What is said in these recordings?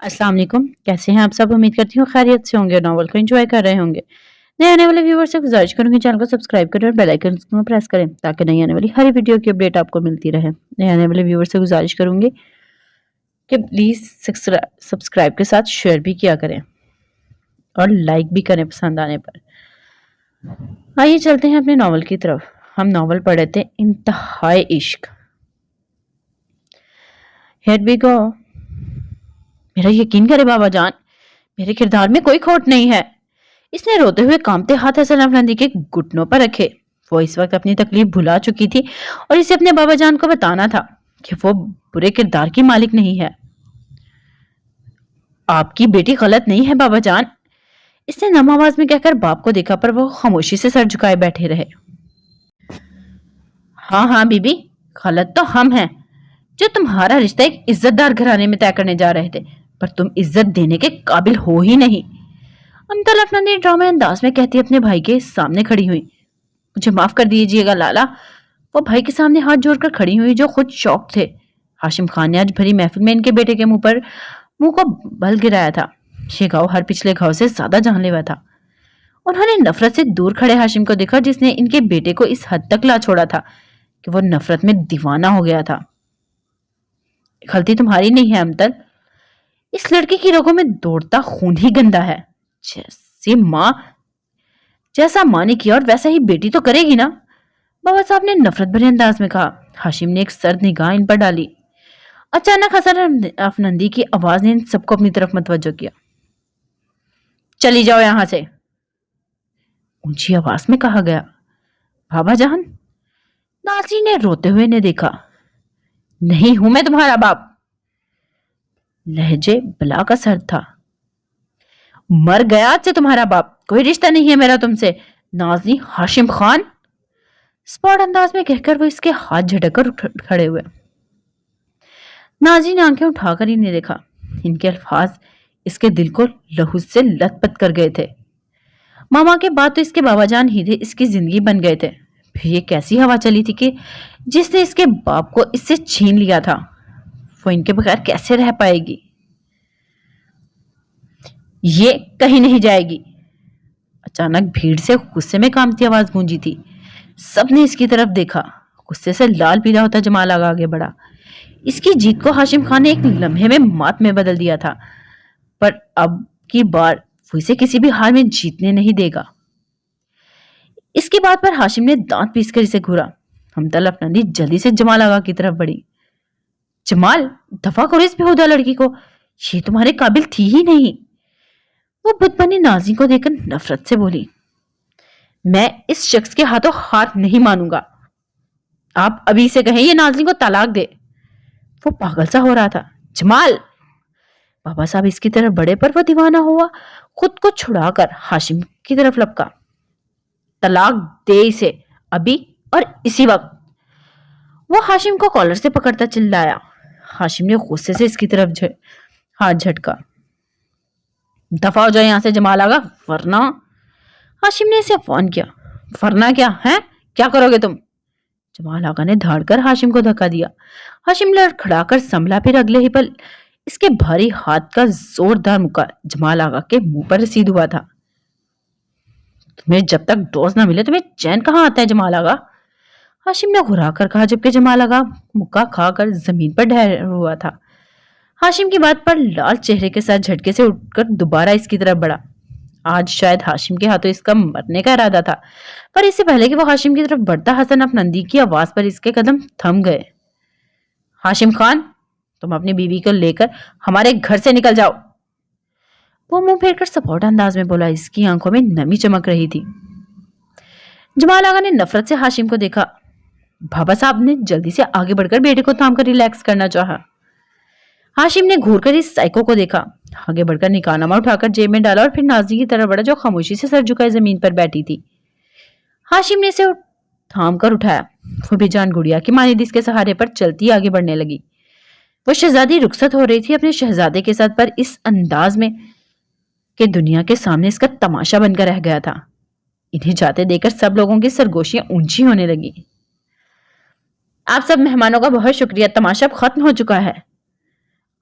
अस्सलाम वालेकुम। कैसे हैं आप सब? उम्मीद करती हूँ खैरियत से होंगे और नॉवल को एंजॉय कर रहे होंगे। नए आने वाले व्यूअर से गुजारिश करूंगी चैनल को सब्सक्राइब करें और बेल आइकन को प्रेस करें ताकि नई आने वाली हर वीडियो की अपडेट आपको मिलती रहे। नए आने वाले व्यूअर से गुजारिश करूंगी कि प्लीज सब्सक्राइब के साथ शेयर भी किया करें और लाइक भी करें पसंद आने पर। आइए चलते हैं अपने नॉवल की तरफ। हम नॉवल पढ़े थे इंतहाई इश्क। Here we go. मेरा यकीन करे बाबा जान, मेरे किरदार में कोई खोट नहीं है। इसने रोते हुए कांपते हाथ हसन अफंदी के घुटनों पर रखे। वो इस वक्त अपनी तकलीफ भुला चुकी थी और इसे अपने बाबा जान को बताना था कि वो बुरे किरदार की मालिक नहीं है। आपकी बेटी गलत नहीं है बाबा जान, इसने नम आवाज में कहकर बाप को देखा, पर वो खामोशी से सर झुकाए बैठे रहे। हाँ हाँ बीबी, गलत तो हम हैं जो तुम्हारा रिश्ता एक इज्जतदार घराने में तय करने जा रहे थे, पर तुम इज्जत देने के काबिल हो ही नहीं। अमतल अफनंदी ड्रामा अंदाज में कहती अपने भाई के सामने खड़ी हुई। मुझे माफ कर दीजिएगा लाला। वो भाई के सामने हाथ जोड़कर खड़ी हुई जो खुद शौक थे। हाशिम खान ने आज भरी महफिल में इनके बेटे के मुंह को बल गिराया था। ये घाव हर पिछले घाव से ज्यादा जानलेवा था। उन्होंने नफरत से दूर खड़े हाशिम को देखा जिसने इनके बेटे को इस हद तक ला छोड़ा था कि वो नफरत में दीवाना हो गया था। गलती तुम्हारी नहीं है अमतल, इस लड़के की रगों में दौड़ता खून ही गंदा है। जैसा माँ ने किया और वैसा ही बेटी तो करेगी ना, बाबा साहब ने नफरत भरे अंदाज में कहा। हाशिम ने एक सर्द निगाह इन पर डाली। अचानक हसन अफनंदी की आवाज ने इन सबको अपनी तरफ मतवज्जो किया। चली जाओ यहां से, ऊंची आवाज में कहा गया। बाबा जान, नाजी ने रोते हुए ने देखा। नहीं हूं मैं तुम्हारा बाप, लहजे बला का सर था। मर गया आज से तुम्हारा बाप, कोई रिश्ता नहीं है मेरा तुमसे। नाजी हाशिम खान, स्पॉट अंदाज में कहकर वो इसके हाथ झटक कर खड़े हुए। नाजी ने आंखें उठाकर इन्हें देखा। इनके अल्फाज इसके दिल को लहू से लथपथ कर गए थे। मामा के बाद तो इसके बाबा जान ही थे, इसकी जिंदगी बन गए थे। फिर ये कैसी हवा चली थी कि जिसने इसके बाप को इससे छीन लिया था, वो इनके बगैर कैसे रह पाएगी। ये कहीं नहीं जाएगी। अचानक भीड़ से गुस्से में कांपती आवाज गूंजी थी। सबने इसकी तरफ देखा। गुस्से से लाल पीला होता जमाल आगे बढ़ा। इसकी जीत को हाशिम खान ने एक लम्हे में मात में बदल दिया था, पर अब की बार वो इसे किसी भी हाल में जीतने नहीं देगा। इसकी बात पर हाशिम ने दांत पीसकर इसे घूरा। हमतल अफनंदी जल्दी से जमाल आगा की तरफ बढ़ी। जमाल, दफा करो इस बेहुदा लड़की को, ये तुम्हारे काबिल थी ही नहीं। वो बुत बनी नाजी को देखकर नफरत से बोली। मैं इस शख्स के हाथों हाथ नहीं मानूंगा। आप अभी से कहें ये नाजी को तलाक दे। वो पागल सा हो रहा था। जमाल, बाबा साहब इसकी तरफ बढ़े पर वो दीवाना हुआ, खुद को छुड़ाकर हाशिम की तरफ लपका। तलाक दे इसे, अभी और इसी वक्त। वो हाशिम को कॉलर से पकड़ता चिल्लाया। हाशिम ने गुस्से से इसकी तरफ हाथ झटका। दफा हो जाए यहां से जमाल आगा, वरना। हाशिम ने इसे फोन किया। वरना क्या है, क्या करोगे तुम? जमाल आगा ने धाड़कर हाशिम को धक्का दिया। हाशिम लड़खड़ाकर संभला, फिर अगले ही पल इसके भारी हाथ का जोरदार मुक्का जमाल आगा के मुंह पर रसीद हुआ था। तुम्हें जब तक डोज ना मिले तुम्हें चैन कहां आता है जमाल आगा? हाशिम ने घुरा कर कहा, जबकि जमाल आगा मुक्का खाकर जमीन पर ढह हुआ था। हाशिम की बात पर लाल चेहरे के साथ झटके से उठकर दोबारा इसकी तरफ बढ़ा। आज शायद हाशिम के हाथों इसका मरने का इरादा था, पर इससे पहले कि वो हाशिम की तरफ बढ़ता हसन अफनंदी की आवाज पर इसके कदम थम गए। हाशिम खान, तुम अपनी बीवी को लेकर हमारे घर से निकल जाओ। वो मुंह फेरकर सपोर्ट अंदाज में बोला। इसकी आंखों में नमी चमक रही थी। जमाल आगा ने नफरत से हाशिम को देखा। बाबा साहब ने जल्दी से आगे बढ़कर बेटे को थाम कर रिलैक्स करना चाहा। हाशिम ने घूरकर इस साइको को देखा। आगे बढ़कर निकाहनामा उठाकर जेब में डाला और फिर नाजी की तरफ बढ़ा जो खामोशी से सर झुकाए जमीन पर बैठी थी। हाशिम ने इसे थाम कर उठाया। वो भी जान गुड़िया की मानिद इसके सहारे पर चलती आगे बढ़ने लगी। वो शहजादी रुखसत हो रही थी अपने शहजादे के साथ, पर इस अंदाज में कि दुनिया के सामने इसका तमाशा बनकर रह गया था। इन्हें जाते देखकर सब लोगों की सरगोशियां ऊंची होने लगी। आप सब मेहमानों का बहुत शुक्रिया, तमाशा अब खत्म हो चुका है।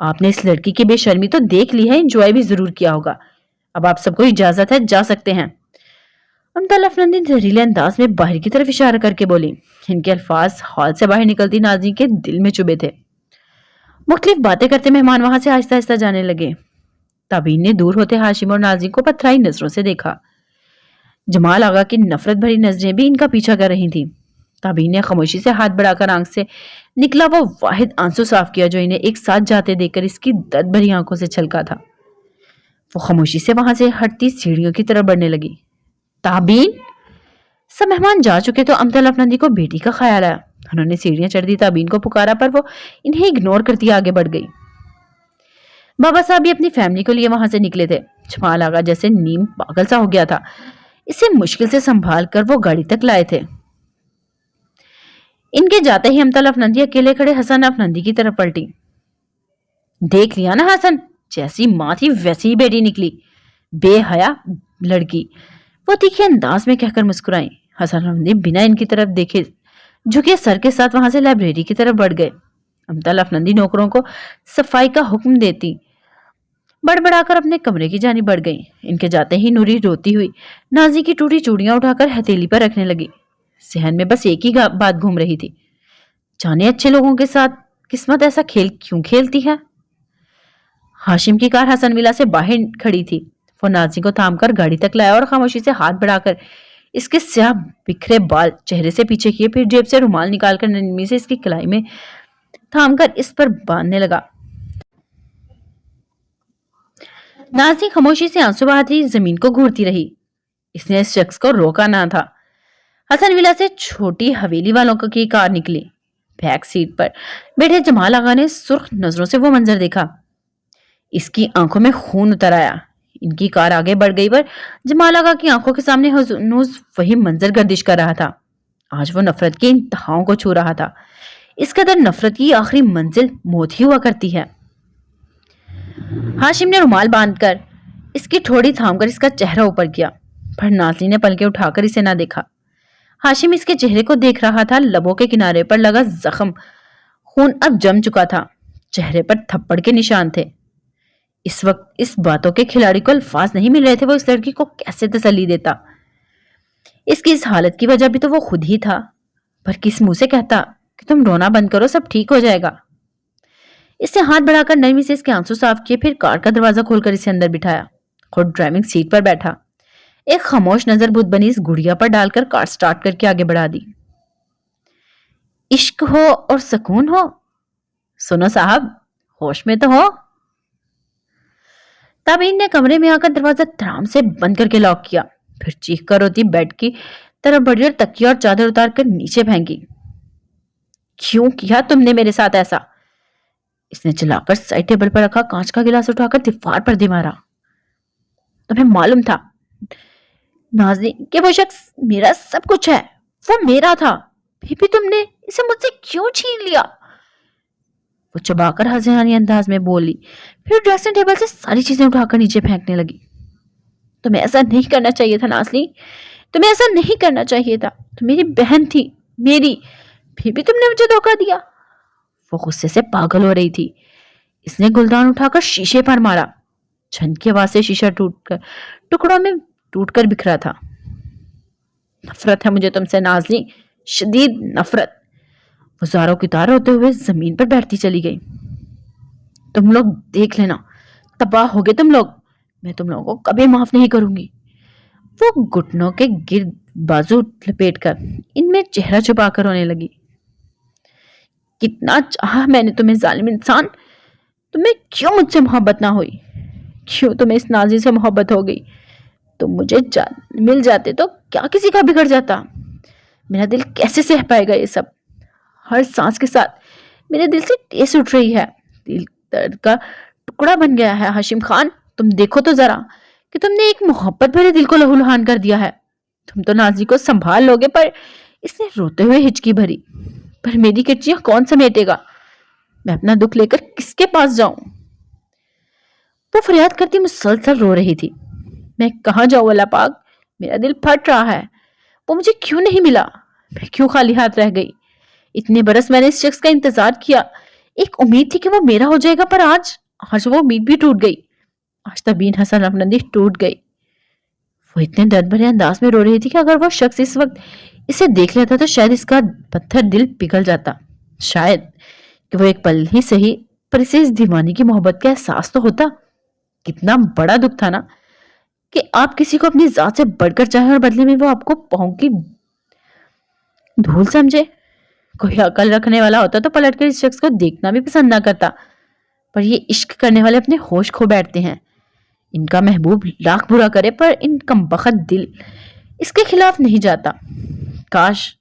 आपने इस लड़की की बेशर्मी तो देख ली है, एंजॉय भी जरूर किया होगा। अब आप सबको इजाजत है, जा सकते हैं। अम्ताल अफनंदी जहरीले अंदाज में बाहर की तरफ इशारा करके बोली। इनके अल्फाज हॉल से बाहर निकलती नाज़रीन के दिल में चुभे थे। मुख्तलिफ बातें करते मेहमान वहां से आहिस्ता आहिस्ता जाने लगे। ताबीन ने दूर होते हाशिम और नाज़रीन को पथराई नजरों से देखा। जमाल आगा की नफरत भरी नजरें भी इनका पीछा कर रही थी। ताबीन ने खामोशी से हाथ बढ़ाकर आंख से निकला वो वाहिद आंसू साफ किया जो इन्हें एक साथ जाते देखकर इसकी दर्द भरी आंखों से छलका था। वो खामोशी से वहां से हटती सीढ़ियों की तरफ बढ़ने लगी। ताबीन! सब मेहमान जा चुके तो अम्तल अफनंदी को बेटी का ख्याल आया। उन्होंने सीढ़ियां चढ़ दी, ताबीन को पुकारा, पर वो इन्हें इग्नोर करती आगे बढ़ गई। बाबा साहब भी अपनी फैमिली को लिए वहां से निकले थे। जमाल आगा जैसे नीम पागल सा हो गया था। इसे मुश्किल से संभाल कर वो गाड़ी तक लाए थे। इनके जाते ही अम्तल अफनंदी अकेले खड़े हसन अफनंदी की तरफ पलटी। देख लिया ना हसन, जैसी माँ थी वैसी ही बेटी निकली, बेहया लड़की, वो तीखे अंदाज में कहकर मुस्कुराई। हसन अफनंदी बिना इनकी तरफ देखे झुके सर के साथ वहां से लाइब्रेरी की तरफ बढ़ गए। अम्तल अफनंदी नौकरों को सफाई का हुक्म देती बड़बड़ाकर अपने कमरे की जानी बढ़ गई। इनके जाते ही नूरी रोती हुई नाजी की टूटी चूड़ियां उठाकर हथेली पर रखने लगी। जहन में बस एक ही बात घूम रही थी, जाने अच्छे लोगों के साथ किस्मत ऐसा खेल क्यों खेलती है। हाशिम की कार हसन विला से बाहर खड़ी थी। वो नाजी को थामकर गाड़ी तक लाया और खामोशी से हाथ बढ़ाकर इसके स्याह बिखरे बाल चेहरे से पीछे किए, फिर जेब से रुमाल निकालकर नरमी से इसकी कलाई में थामकर इस पर बांधने लगा। नाजी खामोशी से आंसू बहाती जमीन को घूरती रही। इसने इस शख्स को रोका ना था। हसन विला से छोटी हवेली वालों की कार निकली। बैक सीट पर बैठे जमाल आगा ने सुर्ख नजरों से वो मंजर देखा। इसकी आंखों में खून उतर आया। इनकी कार आगे बढ़ गई पर जमाल आगा की आंखों के सामने हजनूज वही मंजर गर्दिश कर रहा था। आज वो नफरत की इंतहाओं को छू रहा था। इस कदर नफरत की आखिरी मंजिल मौत ही हुआ करती है। हाशिम ने रुमाल बांधकर इसकी ठोड़ी थामकर इसका चेहरा ऊपर किया, पर नाज़ली ने पलके उठाकर इसे ना देखा। हाशिम इसके चेहरे को देख रहा था। लबों के किनारे पर लगा जख्म, खून अब जम चुका था। चेहरे पर थप्पड़ के निशान थे। इस वक्त इस बातों के खिलाड़ी को अल्फाज नहीं मिल रहे थे। वो इस लड़की को कैसे तसल्ली देता। इसकी इस हालत की वजह भी तो वो खुद ही था, पर किस मुंह से कहता कि तुम रोना बंद करो, सब ठीक हो जाएगा। इससे हाथ बढ़ाकर नरमी से इसके आंसू साफ किए, फिर कार का दरवाजा खोलकर इसे अंदर बिठाया। खुद ड्राइविंग सीट पर बैठा। एक खामोश नजर बुद्ध बनी इस गुड़िया पर डालकर कार स्टार्ट करके आगे बढ़ा दी। इश्क हो और सुकून हो, सुनो साहब, होश में तो हो। ताबीन ने कमरे में आकर दरवाजा धड़ाम से बंद करके लॉक किया, फिर चीख कर रोती बेड की तरफ बढ़ी और तकिया और चादर उतार कर नीचे फेंकी। क्यों किया तुमने मेरे साथ ऐसा? इसने चिल्लाकर साइड टेबल पर रखा कांच का गिलास उठाकर दीवार पर दे मारा। तुम्हें मालूम था नाज़ली कि वो शख्स मेरा सब कुछ है, वो मेरा था, फिर भी तुमने इसे मुझसे क्यों छीन लिया? वो चबाकर हंसी अंदाज में बोली, फिर ड्रेसिंग टेबल से सारी चीजें उठाकर नीचे फेंकने लगी। तुम्हें ऐसा नहीं करना चाहिए था नाज़ली, तुम्हें ऐसा नहीं करना चाहिए था। तुम मेरी बहन थी, मेरी, फिर भी तुमने मुझे धोखा दिया। वो गुस्से से पागल हो रही थी। इसने गुलदान उठाकर शीशे पर मारा। छन की आवाज से शीशा टुकड़ों में टूटकर बिखरा था। नफरत है मुझे तुमसे नाज़ली, शदीद नफरत। वो ज़ारों की तार होते हुए जमीन पर बैठती चली गई। तुम लोग देख लेना, तबाह हो गए तुम लोग, मैं तुम लोगों को कभी माफ नहीं करूंगी। वो घुटनों के गिर्द बाजू लपेटकर इनमें चेहरा छुपाकर रोने लगी। कितना चाहा मैंने तुम्हें जालिम इंसान, तुम्हें क्यों मुझसे मोहब्बत ना हुई? क्यों तुम्हें इस नाज़ी से मोहब्बत हो गई? तुम मुझे मिल जाते तो क्या किसी का बिगड़ जाता? मेरा दिल कैसे सह पाएगा ये सब? हर सांस के साथ मेरे दिल से टेस उठ रही है। दिल दर्द का टुकड़ा बन गया है। हाशिम खान, तुम देखो तो जरा कि तुमने एक मोहब्बत भरे दिल को लहूलुहान कर दिया है। तुम तो नाज़ी को संभाल लोगे, पर इसने रोते हुए हिचकी भरी, पर मेरी कच्चियां कौन समेटेगा? मैं अपना दुख लेकर किसके पास जाऊं? वो फरियाद करती मुसलसल रो रही थी। मैं कहाँ जाऊं अल्लाह पाक, मेरा दिल फट रहा है। वो मुझे क्यों नहीं मिला? मैं क्यों खाली हाथ रह गई? इतने बरस मैंने इस शख्स का इंतजार किया, एक उम्मीद थी कि वो मेरा हो जाएगा, पर आज आज वो उम्मीद भी टूट गई। आज तबीन हसन अफनदी टूट गई। वो इतने दर्द भरे अंदाज में रो रही थी कि अगर वो शख्स इस वक्त इसे देख लेता तो शायद इसका पत्थर दिल पिघल जाता। शायद कि वो एक पल ही सही, पर इसे इस दीवानी की मोहब्बत का एहसास तो होता। कितना बड़ा दुख था ना कि आप किसी को अपनी जात से बढ़कर चाहें और बदले में वो आपको पांव की धूल समझे। कोई अकल रखने वाला होता तो पलटकर इस शख्स को देखना भी पसंद ना करता, पर ये इश्क करने वाले अपने होश खो बैठते हैं। इनका महबूब लाख बुरा करे पर इन कमबख्त दिल इसके खिलाफ नहीं जाता। काश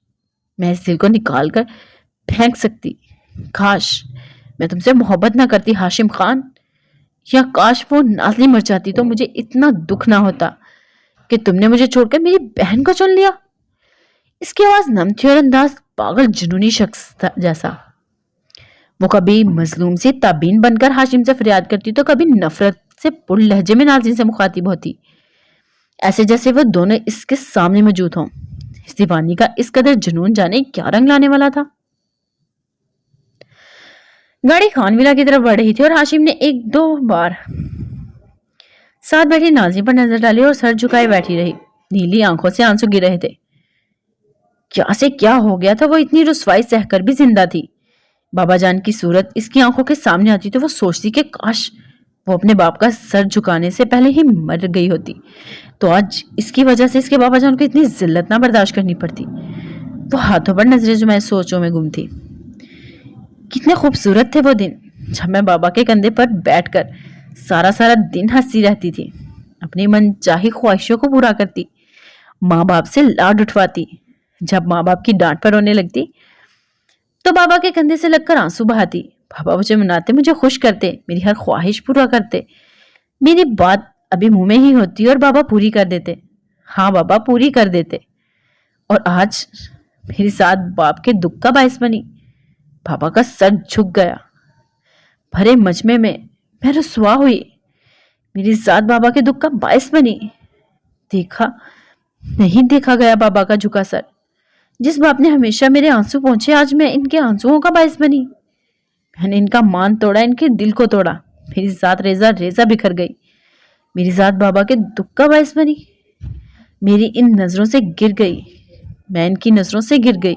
मैं इस दिल को निकाल कर फेंक सकती। काश मैं तुमसे मोहब्बत ना करती हाशिम खान, या काश वो नाज़ली मर जाती तो मुझे इतना दुख ना होता कि तुमने मुझे छोड़कर मेरी बहन को चुन लिया। इसकी आवाज नम थी और अंदाज पागल जुनूनी शख्स जैसा। वो कभी मजलूम से ताबीन बनकर हाशिम से फरियाद करती तो कभी नफरत से पुर लहजे में नाज़रीन से मुखातिब होती, ऐसे जैसे वो दोनों इसके सामने मौजूद हों। इस दीवानी का इस कदर जुनून जाने क्या रंग लाने वाला था। गाड़ी खानविला की तरफ बढ़ रही थी और हाशिम ने एक दो बार साथ बैठी नाज़रीन पर नजर डाली और सर झुकाए बैठी रही। नीली आंखों से आंसू गिर रहे थे। क्या से क्या हो गया था, वो इतनी रुसवाई सहकर भी जिंदा थी। बाबा जान की सूरत इसकी आंखों के सामने आती तो वो सोचती कि काश वो अपने बाप का सर झुकाने से पहले ही मर गई होती, तो आज इसकी वजह से इसके बाबा जान को इतनी जिल्लत ना बर्दाश्त करनी पड़ती। वो हाथों पर नजरें जुमाए सोचों में गुम थी। कितने खूबसूरत थे वो दिन जब मैं बाबा के कंधे पर बैठकर सारा सारा दिन हंसती रहती थी, अपनी मनचाही ख्वाहिशों को पूरा करती, माँ बाप से लाड उठवाती। जब माँ बाप की डांट पर रोने लगती तो बाबा के कंधे से लगकर आंसू बहाती। बाबा मुझे मनाते, मुझे खुश करते, मेरी हर ख्वाहिश पूरा करते। मेरी बात अभी मुंह में ही होती और बाबा पूरी कर देते। हाँ बाबा पूरी कर देते। और आज मेरे साथ बाप के दुख का बायस बनी। बाबा का सर झुक गया। भरे मजमे में मैं रुसवा हुई। मेरी जात बाबा के दुख का बायस बनी। देखा नहीं देखा गया बाबा का झुका सर। जिस बाप ने हमेशा मेरे आंसू पहुंचे, आज मैं इनके आंसुओं का बायस बनी। मैंने इनका मान तोड़ा, इनके दिल को तोड़ा। मेरी जात रेजा रेजा बिखर गई। मेरी जात बाबा के दुख का बायस बनी। मेरी इन नजरों से गिर गई। मैं इनकी नजरों से गिर गई।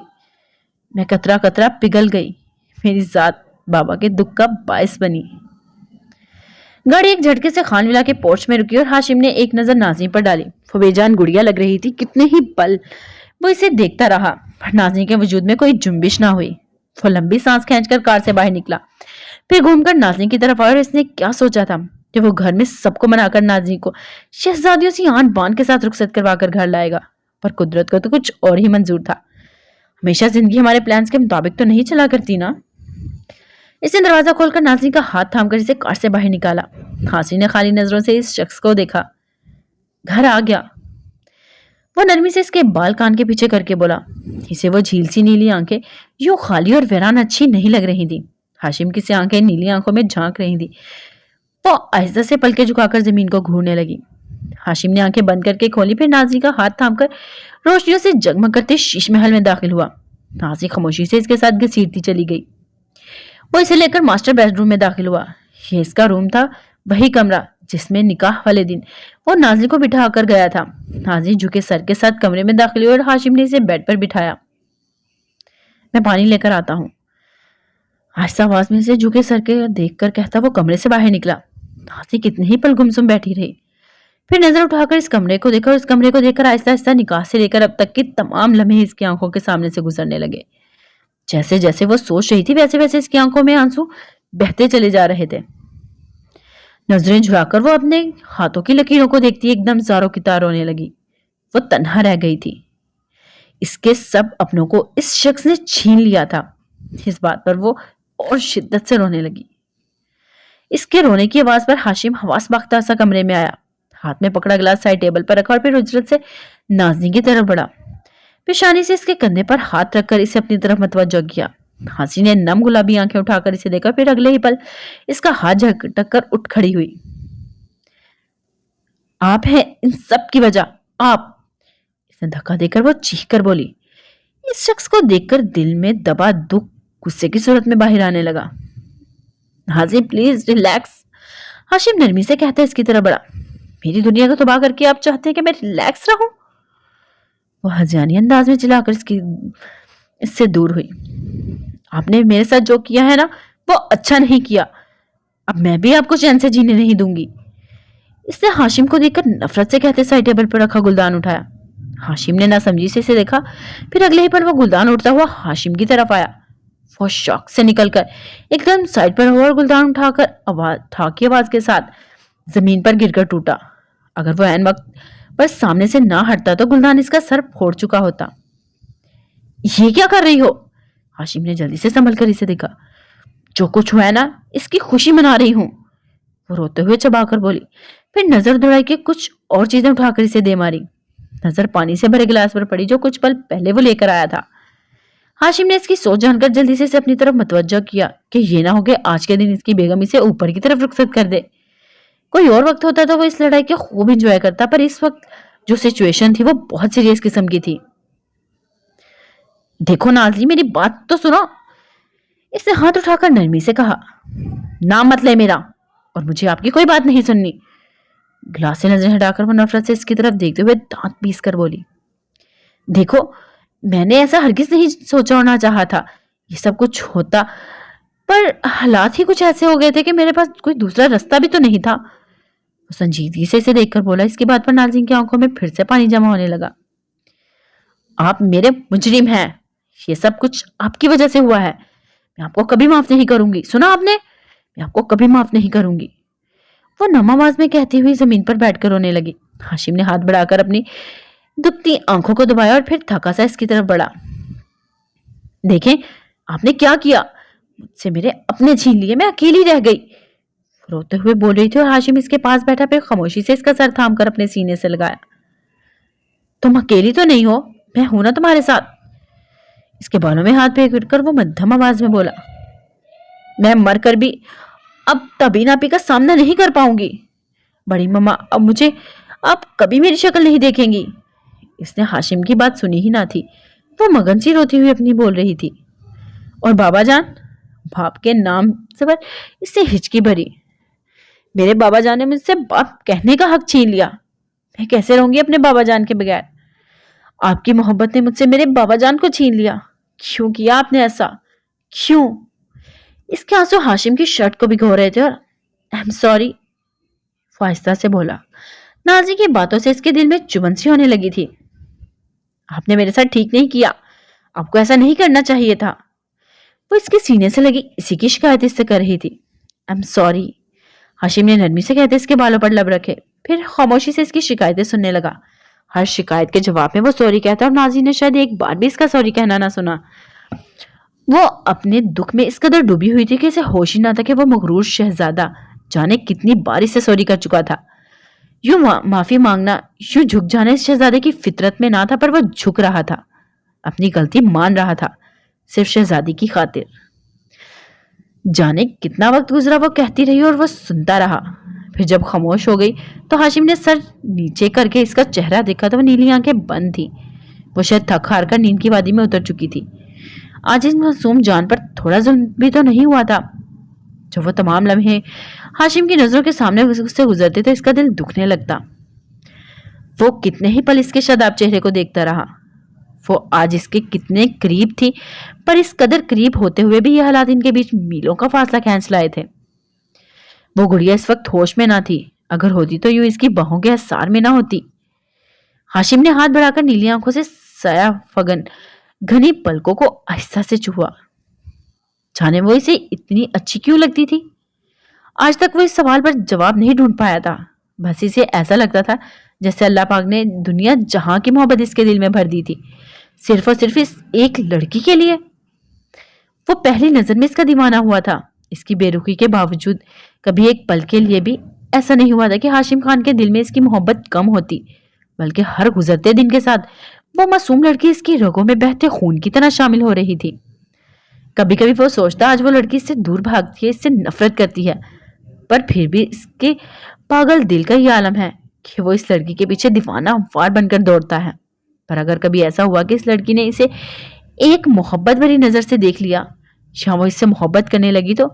मैं कतरा कतरा पिघल गई। मेरी जात बाबा के दुख का बायस बनी। गाड़ी एक झटके से खानविला के पोर्च में रुकी और हाशिम ने एक नजर नाज़रीन पर डाली। वो बेजान गुड़िया लग रही थी। कितने ही पल वो इसे देखता रहा, पर नाज़रीन के वजूद में कोई जुम्बिश ना हुई। वो लंबी सांस खींचकर कार से बाहर निकला, फिर घूमकर नाज़रीन की तरफ आया और इसने क्या सोचा था कि वो घर में सबको मनाकर नाज़रीन को शहजादियों सी आन बान के साथ रुखसत करवा कर घर लाएगा। पर कुदरत को तो कुछ और ही मंजूर था। हमेशा जिंदगी हमारे प्लान्स के मुताबिक तो नहीं चला करती ना। इसने दरवाजा खोलकर नाज़रीन का हाथ थामकर इसे कार से बाहर निकाला। नाज़रीन ने खाली नजरों से इस शख्स को देखा। घर आ गया। वो नरमी से इसके बाल कान के पीछे करके बोला। इसे वो झील सी नीली आंखें यूं खाली और वीरान अच्छी नहीं लग रही थी। हाशिम की सी आंखें नीली आंखों में झांक रही थी। वो आहिस्ता से पलके झुकाकर जमीन को घूरने लगी। हाशिम ने आंखें बंद करके खोली, फिर नाज़रीन का हाथ थामकर रोशनियों से जगमग करते शीश महल में दाखिल हुआ। नाज़रीन खामोशी से इसके साथ घसीटती चली गई। वो इसे लेकर मास्टर बेडरूम में दाखिल हुआ। ये इसका रूम था, वही कमरा जिसमें निकाह वाले दिन वो नाज़रीन को बिठा कर गया था। नाज़रीन झुके सर के साथ कमरे में दाखिल हुई और हाशिम ने इसे बेड पर बिठाया। मैं पानी लेकर आता हूँ, आहिस्ता आवाज में इसे झुके सर के देखकर कहता वो कमरे से बाहर निकला। नाज़रीन कितने ही पल गुमसुम बैठी रही, फिर नजर उठाकर इस कमरे को देखा और इस कमरे को देखकर आहिस्ता आहिस्ता निकाह से लेकर अब तक के तमाम लम्हे इसकी आंखों के सामने से गुजरने लगे। जैसे जैसे वो सोच रही थी वैसे वैसे इसकी आंखों में आंसू बहते चले जा रहे थे। नजरें झुकाकर वो अपने हाथों की लकीरों को देखती एकदम जारों की तार रोने लगी। वो तन्हा रह गई थी। इसके सब अपनों को इस शख्स ने छीन लिया था। इस बात पर वो और शिद्दत से रोने लगी। इसके रोने की आवाज पर हाशिम हवास बाख्ता सा कमरे में आया। हाथ में पकड़ा गिलास साइड टेबल पर रखा और फिर उजरत से नाज़रीन की तरफ बढ़ा। पेशानी से इसके कंधे पर हाथ रखकर इसे अपनी तरफ मतवज्जो किया। हासी ने नम गुलाबी आंखें उठाकर इसे देखा, फिर अगले ही पल इसका हाथ झटक कर उठ खड़ी हुई। आप हैं इन सब की वजह, आप। इसने धक्का देकर वो चीख कर बोली। इस शख्स को देखकर दिल में दबा दुख गुस्से की सूरत में बाहर आने लगा। हाजिम प्लीज रिलैक्स, हाशिम नरमी से कहता है इसकी तरफ बड़ा। मेरी दुनिया को तबाह करके आप चाहते हैं कि मैं रिलैक्स रहूं? वो हजानी अंदाज में चिल्लाकर इससे दूर हुई। आपने मेरे साथ जो किया है ना, वो अच्छा नहीं किया। अब मैं भी आपको चैन से जीने नहीं दूंगी। इसने हाशिम को देखकर नफरत से कहते साइड टेबल पर रखा गुलदान उठाया। हाशिम ने ना समझी से इसे देखा, फिर अगले ही पल वो गुलदान उड़ता हुआ हाशिम की तरफ आया। वो शौक से निकलकर एकदम साइड पर हुआ और गुलदान उठाकर ठाकी आवाज के साथ जमीन पर गिरकर टूटा। अगर वो ऐन वक्त पर सामने से ना हटता तो गुलदान इसका सर फोड़ चुका होता। ये क्या कर रही हो? हाशिम ने जल्दी से संभल कर इसे देखा। जो कुछ हुआ है ना, इसकी खुशी मना रही हूं, वो रोते हुए चबाकर बोली। फिर नजर दौड़ाई के कुछ और चीजें उठाकर इसे दे मारी। नजर पानी से भरे गिलास पर पड़ी जो कुछ पल पहले वो लेकर आया था। हाशिम ने इसकी सोच जानकर जल्दी से इसे अपनी तरफ मुतवज्जो किया कि ये ना हो कि आज के दिन इसकी बेगम इसे ऊपर की तरफ रुखसत कर दे। कोई और वक्त होता तो वो इस लड़ाई को खूब इंजॉय करता, पर इस वक्त जो सिचुएशन थी वो बहुत सीरियस किस्म की थी। देखो नाज़ी, मेरी बात तो सुनो, इसने हाथ उठाकर नरमी से कहा। नाम मत ले मेरा, और मुझे आपकी कोई बात नहीं सुननी। गिलास से नजरें हटाकर वो नफरत से इसकी तरफ देखते हुए दांत पीस कर बोली। देखो, मैंने ऐसा हरगिज नहीं सोचा और ना चाहा था ये सब कुछ होता, पर हालात ही कुछ ऐसे हो गए थे कि मेरे पास कोई दूसरा रास्ता भी तो नहीं था। वो संजीदगी से इसे देखकर बोला। इसकी बात पर नाज़रीन की आंखों में फिर से पानी जमा होने लगा। आप मेरे मुजरिम हैं, ये सब कुछ आपकी वजह से हुआ है। मैं आपको कभी माफ नहीं करूंगी, सुना आपने? मैं आपको कभी माफ नहीं करूंगी। वो नम आवाज में कहती हुई जमीन पर बैठकर रोने लगी। हाशिम ने हाथ बढ़ाकर अपनी दुखती आंखों को दबाया और फिर थका सा इसकी तरफ बढ़ा। देखें आपने क्या किया, मुझसे मेरे अपने छीन लिए, मैं अकेली रह गई, रोते हुए बोल रही थी। और हाशिम इसके पास बैठा फिर खामोशी से इसका सर थाम कर अपने सीने से लगाया। तुम अकेली तो नहीं हो, मैं हूं ना तुम्हारे साथ। इसके बालों में हाथ फेंक कर वो मध्यम आवाज में बोला। मैं मर कर भी अब तबीनापी का सामना नहीं कर पाऊंगी। बड़ी मम्मा अब मुझे आप कभी मेरी शक्ल नहीं देखेंगी। इसने हाशिम की बात सुनी ही ना थी, वो मगन सी रोती हुई अपनी बोल रही थी। और बाबा जान, बाप के नाम से पर इससे हिचकी भरी। मेरे बाबा जान ने मुझसे बाप कहने का हक छीन लिया, मैं कैसे रहूंगी अपने बाबा जान के बगैर। आपकी मोहब्बत ने मुझसे मेरे बाबा जान को छीन लिया। क्यों किया आपने ऐसा, क्यों? इसके आंसू हाशिम की शर्ट को भिगो रहे थे। और आई एम सॉरी, फाहिस्ता से बोला। नाजी की बातों से इसके दिल में चुभन सी होने लगी थी। आपने मेरे साथ ठीक नहीं किया, आपको ऐसा नहीं करना चाहिए था। वो इसके सीने से लगी इसी की शिकायत इससे कर रही थी। आई एम सॉरी, हाशिम ने नरमी से कहते इसके बालों पर लब रखे, फिर खामोशी से इसकी शिकायतें सुनने लगा। हर शिकायत के जवाब में वो सॉरी कहता और नाजी ने शायद एक बार भी इसका सॉरी कहना ना सुना। वो अपने दुख में इस कदर डूबी हुई थी कि इसे होश ही ना था कि वो मगरूर शहजादा जाने कितनी बार इससे सॉरी कर चुका था। यूं माफी मांगना, यूं झुक जाना इस शहजादे की फितरत में ना था, पर वो झुक रहा था, अपनी गलती मान रहा था, सिर्फ शहजादी की खातिर। जाने कितना वक्त गुजरा वो कहती रही और वो सुनता रहा। फिर जब खामोश हो गई तो हाशिम ने सर नीचे करके इसका चेहरा देखा तो वो नीली आंखें बंद थी। वो शायद थक हार कर नींद की वादी में उतर चुकी थी। आज इस मासूम जान पर थोड़ा जुल्म भी तो नहीं हुआ था। जो वो तमाम लम्हे हाशिम की नजरों के सामने उससे गुजरते थे, इसका दिल दुखने लगता। वो कितने ही पल इसके शादाब चेहरे को देखता रहा। वो आज इसके कितने करीब थी, पर इस कदर करीब होते हुए भी यह हालात इनके बीच मीलों का फासला खींच लाए थे। वो गुड़िया इस वक्त होश में ना थी, अगर होती तो यूं इसकी बाहों के असार में ना होती। हाशिम ने हाथ बढ़ाकर नीली आंखों से साया फगन घनी पलकों को आहिस्ता से छुआ। जाने वो इसे इतनी अच्छी क्यों लगती थी। आज तक वो इस सवाल पर जवाब नहीं ढूंढ पाया था। बस इसे ऐसा लगता था जैसे अल्लाह पाक ने दुनिया जहां की मोहब्बत इसके दिल में भर दी थी, सिर्फ और सिर्फ इस एक लड़की के लिए। वो पहली नजर में इसका दीवाना हुआ था। इसकी बेरुखी के बावजूद कभी एक पल के लिए भी ऐसा नहीं हुआ था कि हाशिम खान के दिल में इसकी मोहब्बत कम होती, बल्कि हर गुजरते दिन के साथ वो मासूम लड़की इसकी रगों में बहते खून की तरह शामिल हो रही थी। कभी कभी वो सोचता आज वो लड़की इससे दूर भागती है, इससे नफरत करती है, पर फिर भी इसके पागल दिल का ये आलम है कि वो इस लड़की के पीछे दीवाना वार बनकर दौड़ता है। पर अगर कभी ऐसा हुआ कि इस लड़की ने इसे एक मोहब्बत भरी नजर से देख लिया या वो इससे मोहब्बत करने लगी, तो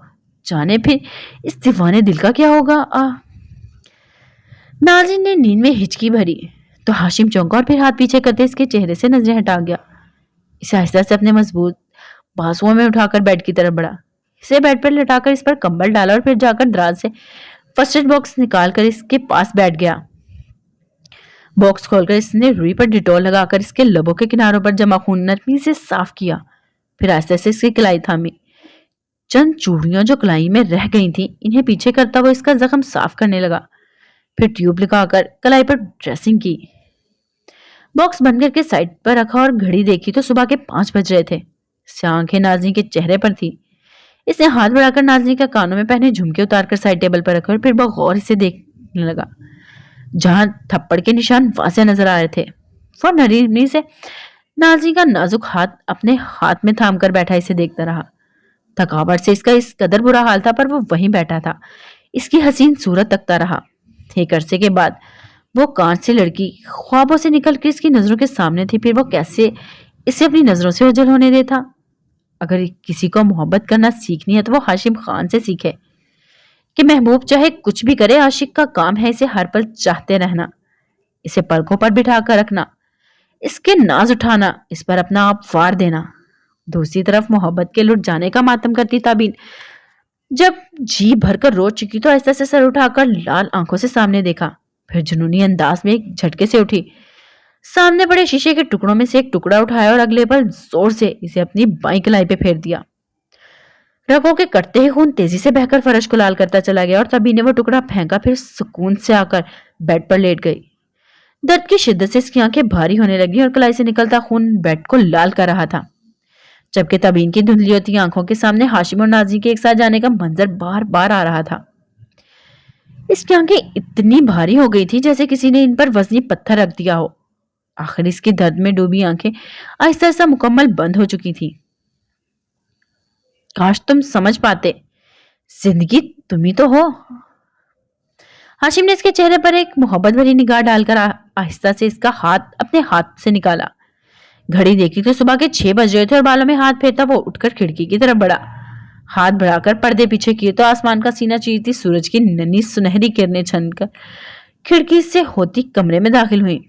जाने फिर इस दीवाने दिल का क्या होगा। नाज़रीन ने नींद में हिचकी भरी तो हाशिम चौंका और फिर हाथ पीछे करते इसके चेहरे से नजरें हटा गया। इसे आहिस्ता से अपने मजबूत बाजुओं में उठाकर बेड की तरफ बढ़ा। इसे बेड पर लटाकर इस पर कंबल डाला और फिर जाकर दराज से फर्स्ट एड बॉक्स निकालकर इसके पास बैठ गया। बॉक्स खोलकर इसने रुई पर डिटॉल लगाकर इसके लबों के किनारों पर जमा खून नरमी से साफ किया। फिर आहिस्ते से इसकी कलाई थामी। चंद चूड़ियां जो कलाई में रह गई थी इन्हें पीछे करता हुआ इसका जख्म साफ करने लगा। फिर ट्यूब लगाकर कलाई पर ड्रेसिंग की। बॉक्स बंद करके साइड पर रखा और घड़ी देखी तो सुबह के 5 बज रहे थे। इससे आंखें नाज़रीन के चेहरे पर थी। इसने हाथ बढ़ाकर नाज़रीन के कानों में पहने झुमके उतारकर साइड टेबल पर रखे और फिर बहुत गौर से देखने लगा जहां थप्पड़ के निशान वाज़ेह नजर आ रहे थे। वो नरमी से नाज़रीन का नाजुक हाथ अपने हाथ में थाम कर बैठा इसे देखता रहा। थकावट से इसका इस कदर बुरा हाल था पर वो वहीं बैठा था, इसकी हसीन सूरत तकता रहा। एक अरसे के बाद वो कांच से लड़की ख्वाबों से निकल कर इसकी नजरों के सामने थी। फिर वो कैसे इसे अपनी नजरों से ओझल होने देता। अगर किसी को मोहब्बत करना सीखनी है तो वो हाशिम खान से सीखे कि महबूब चाहे कुछ भी करे, आशिक का काम है इसे हर पल चाहते रहना, इसे पलकों पर बिठा कर रखना, इसके नाज उठाना, इस पर अपना आप वार देना। दूसरी तरफ मोहब्बत के लुट जाने का मातम करती ताबीन जब जी भरकर रो चुकी तो ऐसा से सर उठाकर लाल आंखों से सामने देखा। फिर जुनूनी अंदाज में एक झटके से उठी, सामने पड़े शीशे के टुकड़ों में से एक टुकड़ा उठाया और अगले पल जोर से इसे अपनी बाईं कलाई पे फेर दिया। रगों के कटते ही खून तेजी से बहकर फर्श को लाल करता चला गया और तभी ने वो टुकड़ा फेंका। फिर सुकून से आकर बेड पर लेट गई। दर्द की शिद्दत से इसकी आंखें भारी होने लगी और कलाई से निकलता खून बेड को लाल कर रहा था, जबकि तबीन की धुंधली होती आंखों के सामने हाशिम और नाज़रीन के एक साथ जाने का मंजर बार बार आ रहा था। इसकी आंखें इतनी भारी हो गई थी जैसे किसी ने इन पर वजनी पत्थर रख दिया हो। आखिर इसकी दर्द में डूबी आंखें आहिस्ता आहिस्ता मुकम्मल बंद हो चुकी थी। काश तुम समझ पाते, जिंदगी तुम ही तो हो। हाशिम ने इसके चेहरे पर एक मोहब्बत भरी निगाह डालकर आहिस्ता से इसका हाथ अपने हाथ से निकाला। घड़ी देखी तो सुबह के 6 बज रहे थे और बालों में हाथ फेरता वो उठकर खिड़की की तरफ बढ़ा। हाथ बढ़ाकर पर्दे पीछे किए तो आसमान का सीना चीरती सूरज की नन्ही सुनहरी किरणें छनकर खिड़की से होती कमरे में दाखिल हुई।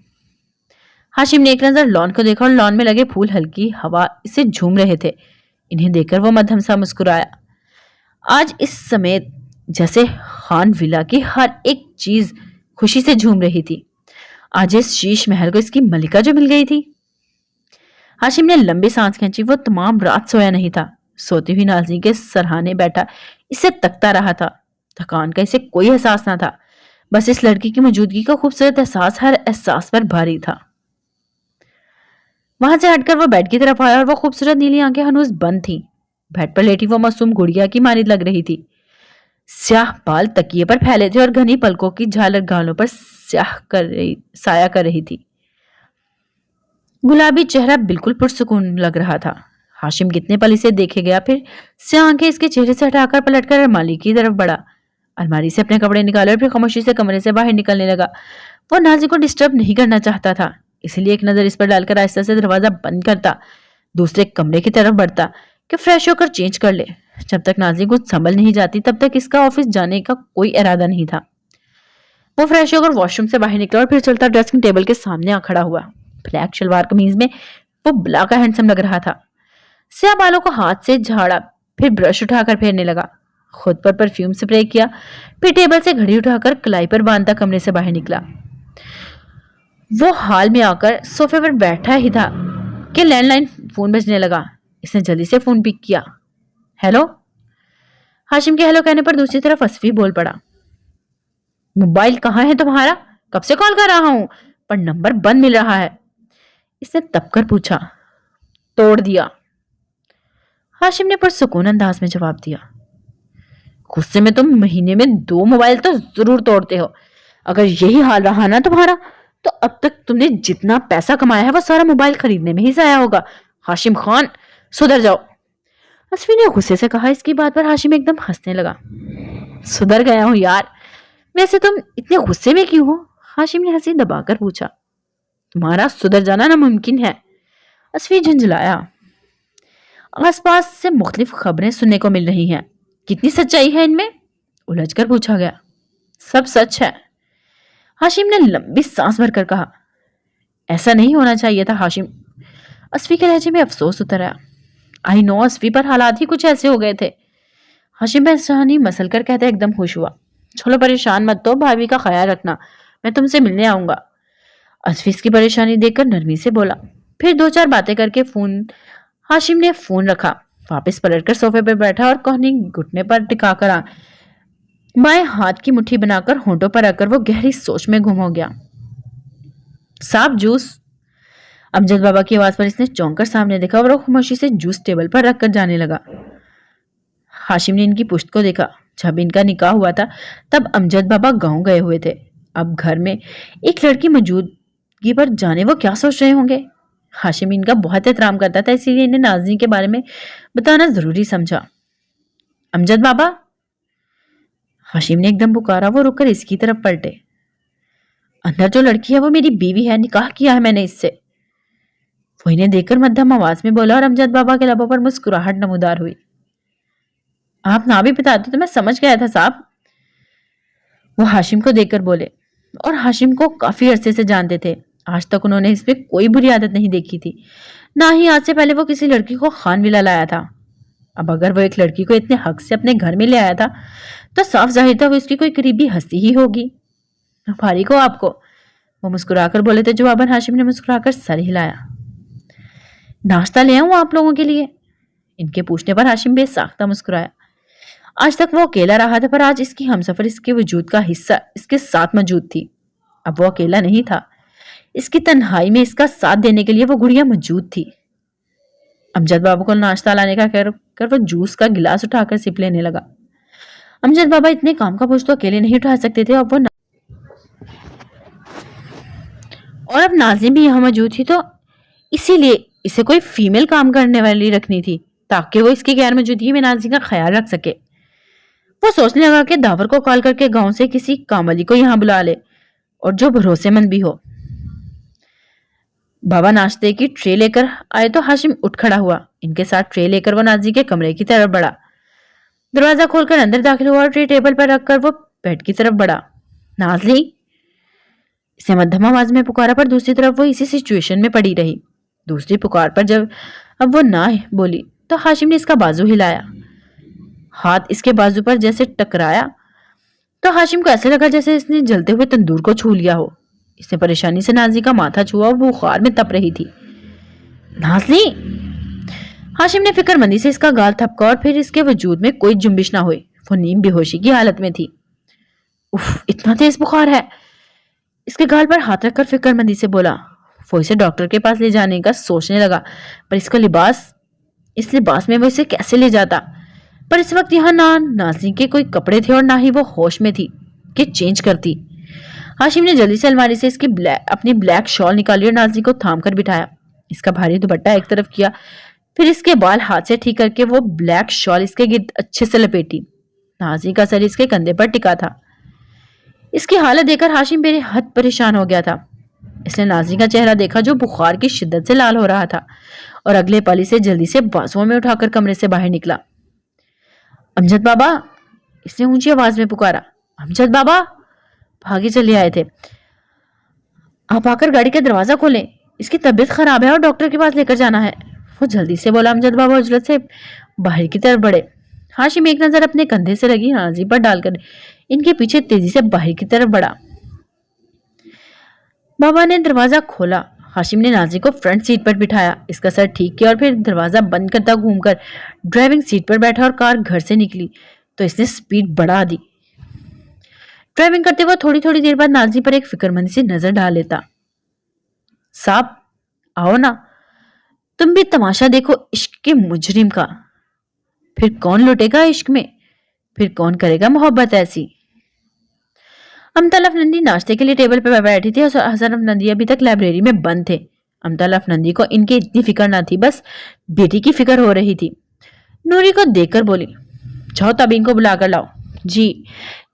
हाशिम ने एक नजर लॉन को देखा और लॉन में लगे फूल हल्की हवा इसे झूम रहे थे। इन्हें देखकर वो मध्यम सा मुस्कुराया। आज इस समय जैसे खान विला की हर एक चीज खुशी से झूम रही थी। आज इस शीश महल को इसकी मलिका जो मिल गई थी। हाशिम ने लंबी सांस खींची। वो तमाम रात सोया नहीं था। सोती हुई नाज़रीन के सरहाने बैठा इसे तकता रहा था। थकान का इसे कोई एहसास ना था, बस इस लड़की की मौजूदगी का खूबसूरत एहसास हर एहसास पर भारी था। वहां से हटकर वो बेड की तरफ आया और वो खूबसूरत नीली आंखें हनूज बंद थी। बेड पर लेटी वो मासूम गुड़िया की मानिद लग रही थी। स्याह बाल तकिए पर फैले थे और घनी पलकों की झालर गालों पर साया कर रही थी। गुलाबी चेहरा बिल्कुल पुरसुकून लग रहा था। हाशिम कितने पल इसे देखे गया, फिर से आंखें इसके चेहरे से हटाकर पलटकर अलमारी की तरफ बढ़ा। अलमारी से अपने कपड़े निकाले और फिर खामोशी से कमरे से बाहर निकलने लगा। वो नाज़ी को डिस्टर्ब नहीं करना चाहता था, इसलिए एक नजर इस पर डालकर आहिस्ता से दरवाजा बंद करता, दूसरे कमरे की तरफ बढ़ता कि फ्रेश होकर चेंज कर ले। जब तक नाज़ी कुछ संभल नहीं जाती तब तक इसका ऑफिस जाने का कोई इरादा नहीं था। वो फ्रेश होकर वॉशरूम से बाहर निकला और फिर चलता ड्रेसिंग टेबल के सामने आ खड़ा हुआ। ब्लैक शलवार कमीज में वो ब्ला का हैंडसम लग रहा था। स्याह बालों को हाथ से झाड़ा, फिर ब्रश उठाकर फेरने लगा। खुद पर परफ्यूम स्प्रे किया, फिर टेबल से घड़ी उठाकर कलाई पर बांधता कमरे से बाहर निकला। वो हाल में आकर सोफे पर बैठा ही था कि लैंडलाइन फोन बजने लगा। इसने जल्दी से फोन पिक किया। हेलो। हाशिम के हेलो कहने पर दूसरी तरफ असफी बोल पड़ा। मोबाइल कहाँ है तुम्हारा? कब से कॉल कर रहा हूं पर नंबर बंद मिल रहा है। इसने तपकर पूछा। तोड़ दिया, हाशिम ने पुरसुकून अंदाज में जवाब दिया। गुस्से में तुम महीने में 2 मोबाइल तो जरूर तोड़ते हो। अगर यही हाल रहा ना तुम्हारा तो अब तक तुमने जितना पैसा कमाया है वो सारा मोबाइल खरीदने में ही जाया होगा। हाशिम खान, सुधर जाओ। असफी ने गुस्से से कहा। इसकी बात पर हाशिम एकदम हंसने लगा। सुधर गया हूं यार, वैसे तुम इतने गुस्से में क्यों हो? हाशिम ने हंसी दबाकर पूछा। तुम्हारा सुधर जाना नामुमकिन है। असफी झुंझलाया। आसपास से मुख्तलिफ खबरें सुनने को मिल रही हैं कितनी सच्चाई है इनमें? उलझकर पूछा गया। सब सच है, हाशिम ने लंबी सांस भरकर कहा। ऐसा नहीं होना चाहिए था हाशिम, असफी के लहजे में अफसोस उतर आया। आई नो असफी, पर हालात ही कुछ ऐसे हो गए थे। हाशिम परेशानी मसल कर कहते एकदम खुश हुआ। चलो परेशान मत तो, भाभी का ख्याल रखना, मैं तुमसे मिलने आऊंगा। असफी की परेशानी देखकर नरमी से बोला। फिर 2-4 बातें करके हाशिम ने फोन रखा, वापस पलटकर सोफे पर बैठा और कोहनी घुटने पर टिकाकर बाएं हाथ की मुट्ठी बनाकर होंठों पर रखकर वो गहरी सोच में गुम हो गया। साहब जूस। अमजद बाबा की आवाज पर इसने चौंक कर सामने देखा और वो खामोशी से जूस टेबल पर रखकर जाने लगा। हाशिम ने इनकी पुश्त को देखा। जब इनका निकाह हुआ था तब अमजद बाबा गांव गए हुए थे। अब घर में एक लड़की मौजूदगी पर जाने वो क्या सोच रहे होंगे। हाशिम इनका बहुत एहतराम करता था, इसीलिए इन्हें नाज़नीन के बारे में बताना जरूरी समझा। अमजद बाबा, हाशिम ने एकदम पुकारा। वो रुककर इसकी तरफ पलटे। अंदर जो लड़की है वो मेरी बीवी है, निकाह किया है मैंने इससे। वो इन्हें देखकर मध्यम आवाज में बोला और अमजद बाबा के लबों पर मुस्कुराहट नमूदार हुई। आप ना भी बताते तो मैं समझ गया था साहब, वो हाशिम को देखकर बोले। और हाशिम को काफी अरसे से जानते थे। आज तक उन्होंने इसमें कोई बुरी आदत नहीं देखी थी, ना ही आज से पहले वो किसी लड़की को खानविला लाया था। अब अगर वो एक लड़की को इतने हक से अपने घर में ले आया था तो साफ जाहिर था वो इसकी कोई करीबी हस्ती ही होगी। फारिग हो आपको, वो मुस्कुराकर बोले थे। जवाबन हाशिम ने मुस्कुराकर सर हिलाया। नाश्ता ले आऊं आप लोगों के लिए? इनके पूछने पर हाशिम बेसाख्ता मुस्कुराया। आज तक वो अकेला रहा था, पर आज इसकी हमसफर इसके वजूद का हिस्सा इसके साथ मौजूद थी। अब वो अकेला नहीं था, इसकी तन्हाई में इसका साथ देने के लिए वो गुड़िया मौजूद थी। अमजद बाबा को नाश्ता लाने का कहकर वो जूस का गिलास उठाकर सिप लेने लगा। अमजद बाबा इतने काम का बोझ तो अकेले नहीं उठा सकते थे। और अब नाज़नीन भी यहाँ मौजूद थी, तो इसीलिए इसे कोई फीमेल काम करने वाली रखनी थी ताकि वो इसकी गैर मौजूदगी में नाज़नीन का ख्याल रख सके। वो सोचने लगा कि दावर को कॉल करके गांव से किसी कामली को यहाँ बुला ले और जो भरोसेमंद भी हो। बाबा नाश्ते की ट्रे लेकर आए तो हाशिम उठ खड़ा हुआ। इनके साथ ट्रे लेकर वो नाज़नीन के कमरे की तरफ बढ़ा। दरवाजा खोलकर अंदर दाखिल हुआ और ट्रे टेबल पर रखकर वो बेड की तरफ बढ़ा। नाज़नीन, इसे मध्यम आवाज में पुकारा, पर दूसरी तरफ वो इसी सिचुएशन में पड़ी रही। दूसरी पुकार पर जब अब वो ना बोली तो हाशिम ने इसका बाजू हिलाया। हाथ इसके बाजू पर जैसे टकराया तो हाशिम को ऐसे लगा जैसे इसने जलते हुए तंदूर को छू लिया हो। इसने परेशानी से नाज़नीन का माथा छुआ और बुखार में तप रही थी। नाज़नीन, हाशिम ने फिक्रमंदी से इसका गाल थपका और फिर इसके वजूद में कोई जुम्बिश ना हुई। वो नीम बेहोशी की हालत में थी। उफ, इतना तेज बुखार है, इसके गाल पर हाथ रखकर फिक्रमंदी से बोला। वो इसे डॉक्टर के पास ले जाने का सोचने लगा, पर इस लिबास में वो इसे कैसे ले जाता। पर इस वक्त यहाँ ना नाज़नीन के कोई कपड़े थे और ना ही वो होश में थी कि चेंज करती। हाशिम ने जल्दी से अलमारी से अपनी ब्लैक शॉल निकाली और नाज़नीन को थाम कर बिठाया। इसका भारी दुपट्टा एक तरफ किया, फिर इसके बाल हाथ से ठीक करके वो ब्लैक शॉल इसके गिर्द अच्छे से लपेटी। नाज़नीन का सर इसके कंधे पर टिका था। इसकी हालत देखकर हाशिम बेहद परेशान हो गया था। इसने नाज़नीन का चेहरा देखा जो बुखार की शिद्दत से लाल हो रहा था और अगले पल से जल्दी से बाजुओं में उठाकर कमरे से बाहर निकला। अमजद बाबा, इसने ऊंची आवाज में पुकारा। अमजद बाबा भागे चले आए थे। आप आकर गाड़ी का दरवाजा खोलें, इसकी तबीयत खराब है और डॉक्टर के पास लेकर जाना है, वो जल्दी से बोला। अमजद बाबा उजलत से बाहर की तरफ बढ़े। हाशिम एक नजर अपने कंधे से लगी नाज़नीन पर डालकर इनके पीछे तेजी से बाहर की तरफ बढ़ा। बाबा ने दरवाजा खोला। हाशिम ने नाज़नीन को फ्रंट सीट पर बिठाया, इसका सर ठीक किया और फिर दरवाजा बंद करता घूमकर ड्राइविंग सीट पर बैठा और कार घर से निकली तो इसने स्पीड बढ़ा दी। ड्राइविंग करते हुए थोड़ी थोड़ी देर बाद नाज़नीन पर एक फिक्रमंदी से नजर डाल लेता। साहब आओ ना, तुम भी तमाशा देखो इश्क के मुजरिम का। फिर कौन लुटेगा इश्क में, फिर कौन करेगा मोहब्बत ऐसी। अमताल अफनंदी नाश्ते के लिए टेबल पर बैठी थी और हसन अफनंदी अभी तक लाइब्रेरी में बंद थे। अमताल अफनंदी को इनकी इतनी फिक्र ना थी, बस बेटी की फिक्र हो रही थी। नूरी को देखकर बोली, जाओ तब इनको बुला कर लाओ। जी,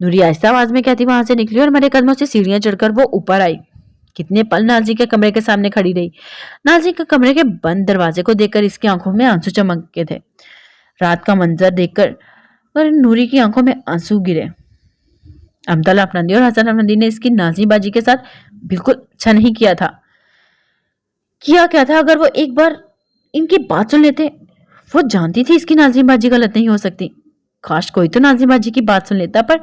नूरी आहिस्ता आवाज में कहती वहां से निकली और मेरे कदमों से सीढ़ियां चढ़कर वो ऊपर आई। कितने पल नाज़नीन के कमरे के सामने खड़ी रही। नाज़नीन के कमरे के बंद दरवाजे को देखकर इसकी आंखों में आंसू चमके थे। रात का मंजर देखकर पर नूरी की आंखों में आंसू गिरे। अमतला अफनंदी और हसन अफनंदी ने इसकी नाज़नीन बाजी के साथ बिल्कुल अच्छा नहीं किया था। किया क्या था, अगर वो एक बार इनकी बात सुन लेते। वो जानती थी इसकी नाज़नीन बाजी गलत नहीं हो सकती। काश कोई तो नाज़नीन बाजी की बात सुन लेता, पर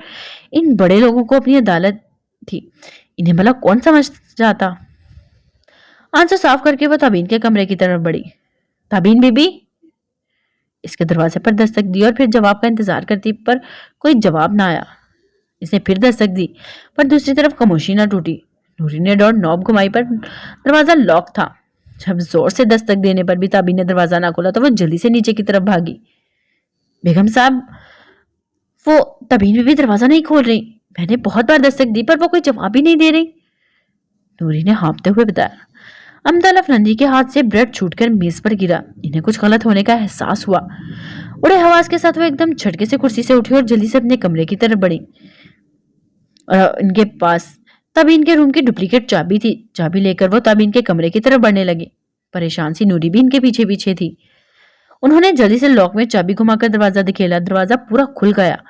इन बड़े लोगों को अपनी अदालत थी, इन्हें भला कौन समझ जाता। आंसू साफ करके वो ताबीन के कमरे की तरफ बढ़ी। ताबीन बीबी, इसके दरवाजे पर दस्तक दी और फिर जवाब का इंतजार करती, पर कोई जवाब ना आया। इसने फिर दस्तक दी, पर दूसरी तरफ खामोशी ना टूटी। नूरी ने डोर नॉब घुमाई, पर दरवाजा लॉक था। जब जोर से दस्तक देने पर भी ताबीन ने दरवाजा ना खोला तो वो जल्दी से नीचे की तरफ भागी। बेगम साहब, वो ताबीन भी दरवाजा नहीं खोल रही। मैंने बहुत बार दस्तक दी, पर वो कोई जवाब ही नहीं दे रही, नूरी ने हाँफते हुए बताया। अमतला अफनंदी के हाथ से ब्रेड छूटकर मेज पर गिरा। इन्हें कुछ गलत होने का एहसास हुआ। उड़े हवास के साथ वो एकदम झटके से कुर्सी से उठी और जल्दी से अपने कमरे की तरफ बढ़ी। और इनके पास ताबीन के रूम की डुप्लीकेट चाबी थी। चाबी लेकर वो ताबीन के कमरे की तरफ बढ़ने लगी। परेशान सी नूरी भी इनके पीछे पीछे थी। उन्होंने जल्दी से लॉक में चाबी घुमाकर दरवाजा दिखेला। दरवाजा पूरा खुल गया।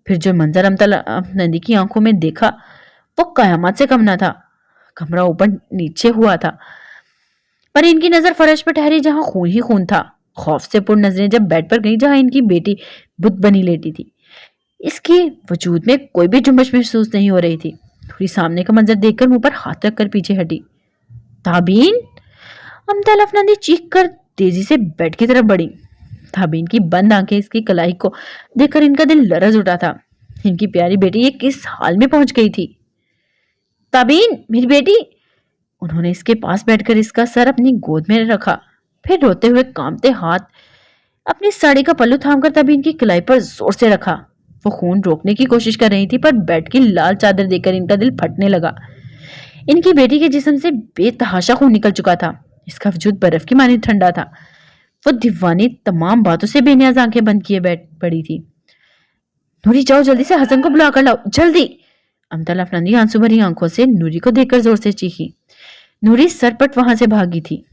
फिर जो मंजर अमतला अफनंदी की आंखों में देखा वो कयामत से कम ना था। कमरा ऊपर नीचे हुआ था, पर इनकी नजर फर्श पर ठहरी, जहां खून ही खून था। खौफ से पूर्ण नजरें जब बेड पर गई जहां इनकी बेटी बुत बनी लेटी थी। इसके वजूद में कोई भी जुम्बश महसूस नहीं हो रही थी। थोड़ी सामने का मंजर देखकर मुंह पर हाथ रखकर पीछे हटी। ताबीन, अमतला अफनंदी चीख कर तेजी से बेड की तरफ बढ़ी। ताबीन की बंद आंखें इसकी कलाई को देखकर इनका दिल लरज उठा था। इनकी प्यारी बेटी ये किस हाल में पहुंच गई थी। ताबीन, मेरी बेटी। उन्होंने इसके पास बैठकर इसका सर अपनी गोद में रखा। फिर रोते हुए कांपते हाथ अपनी साड़ी का पल्लू थामकर ताबीन की कलाई पर जोर से रखा। वो खून रोकने की कोशिश कर रही थी, पर बेड की लाल चादर देखकर इनका दिल फटने लगा। इनकी बेटी के जिस्म से बेतहाशा खून निकल चुका था। इसका वजूद बर्फ की मानी ठंडा था। वो दीवानी तमाम बातों से बेनियाज आंखें बंद किए बैठ पड़ी थी। नूरी, जाओ जल्दी से हसन को बुला कर लाओ, जल्दी। अमतला अफनंदी आंसू भरी आंखों से नूरी को देखकर जोर से चीखी। नूरी सरपट वहां से भागी थी।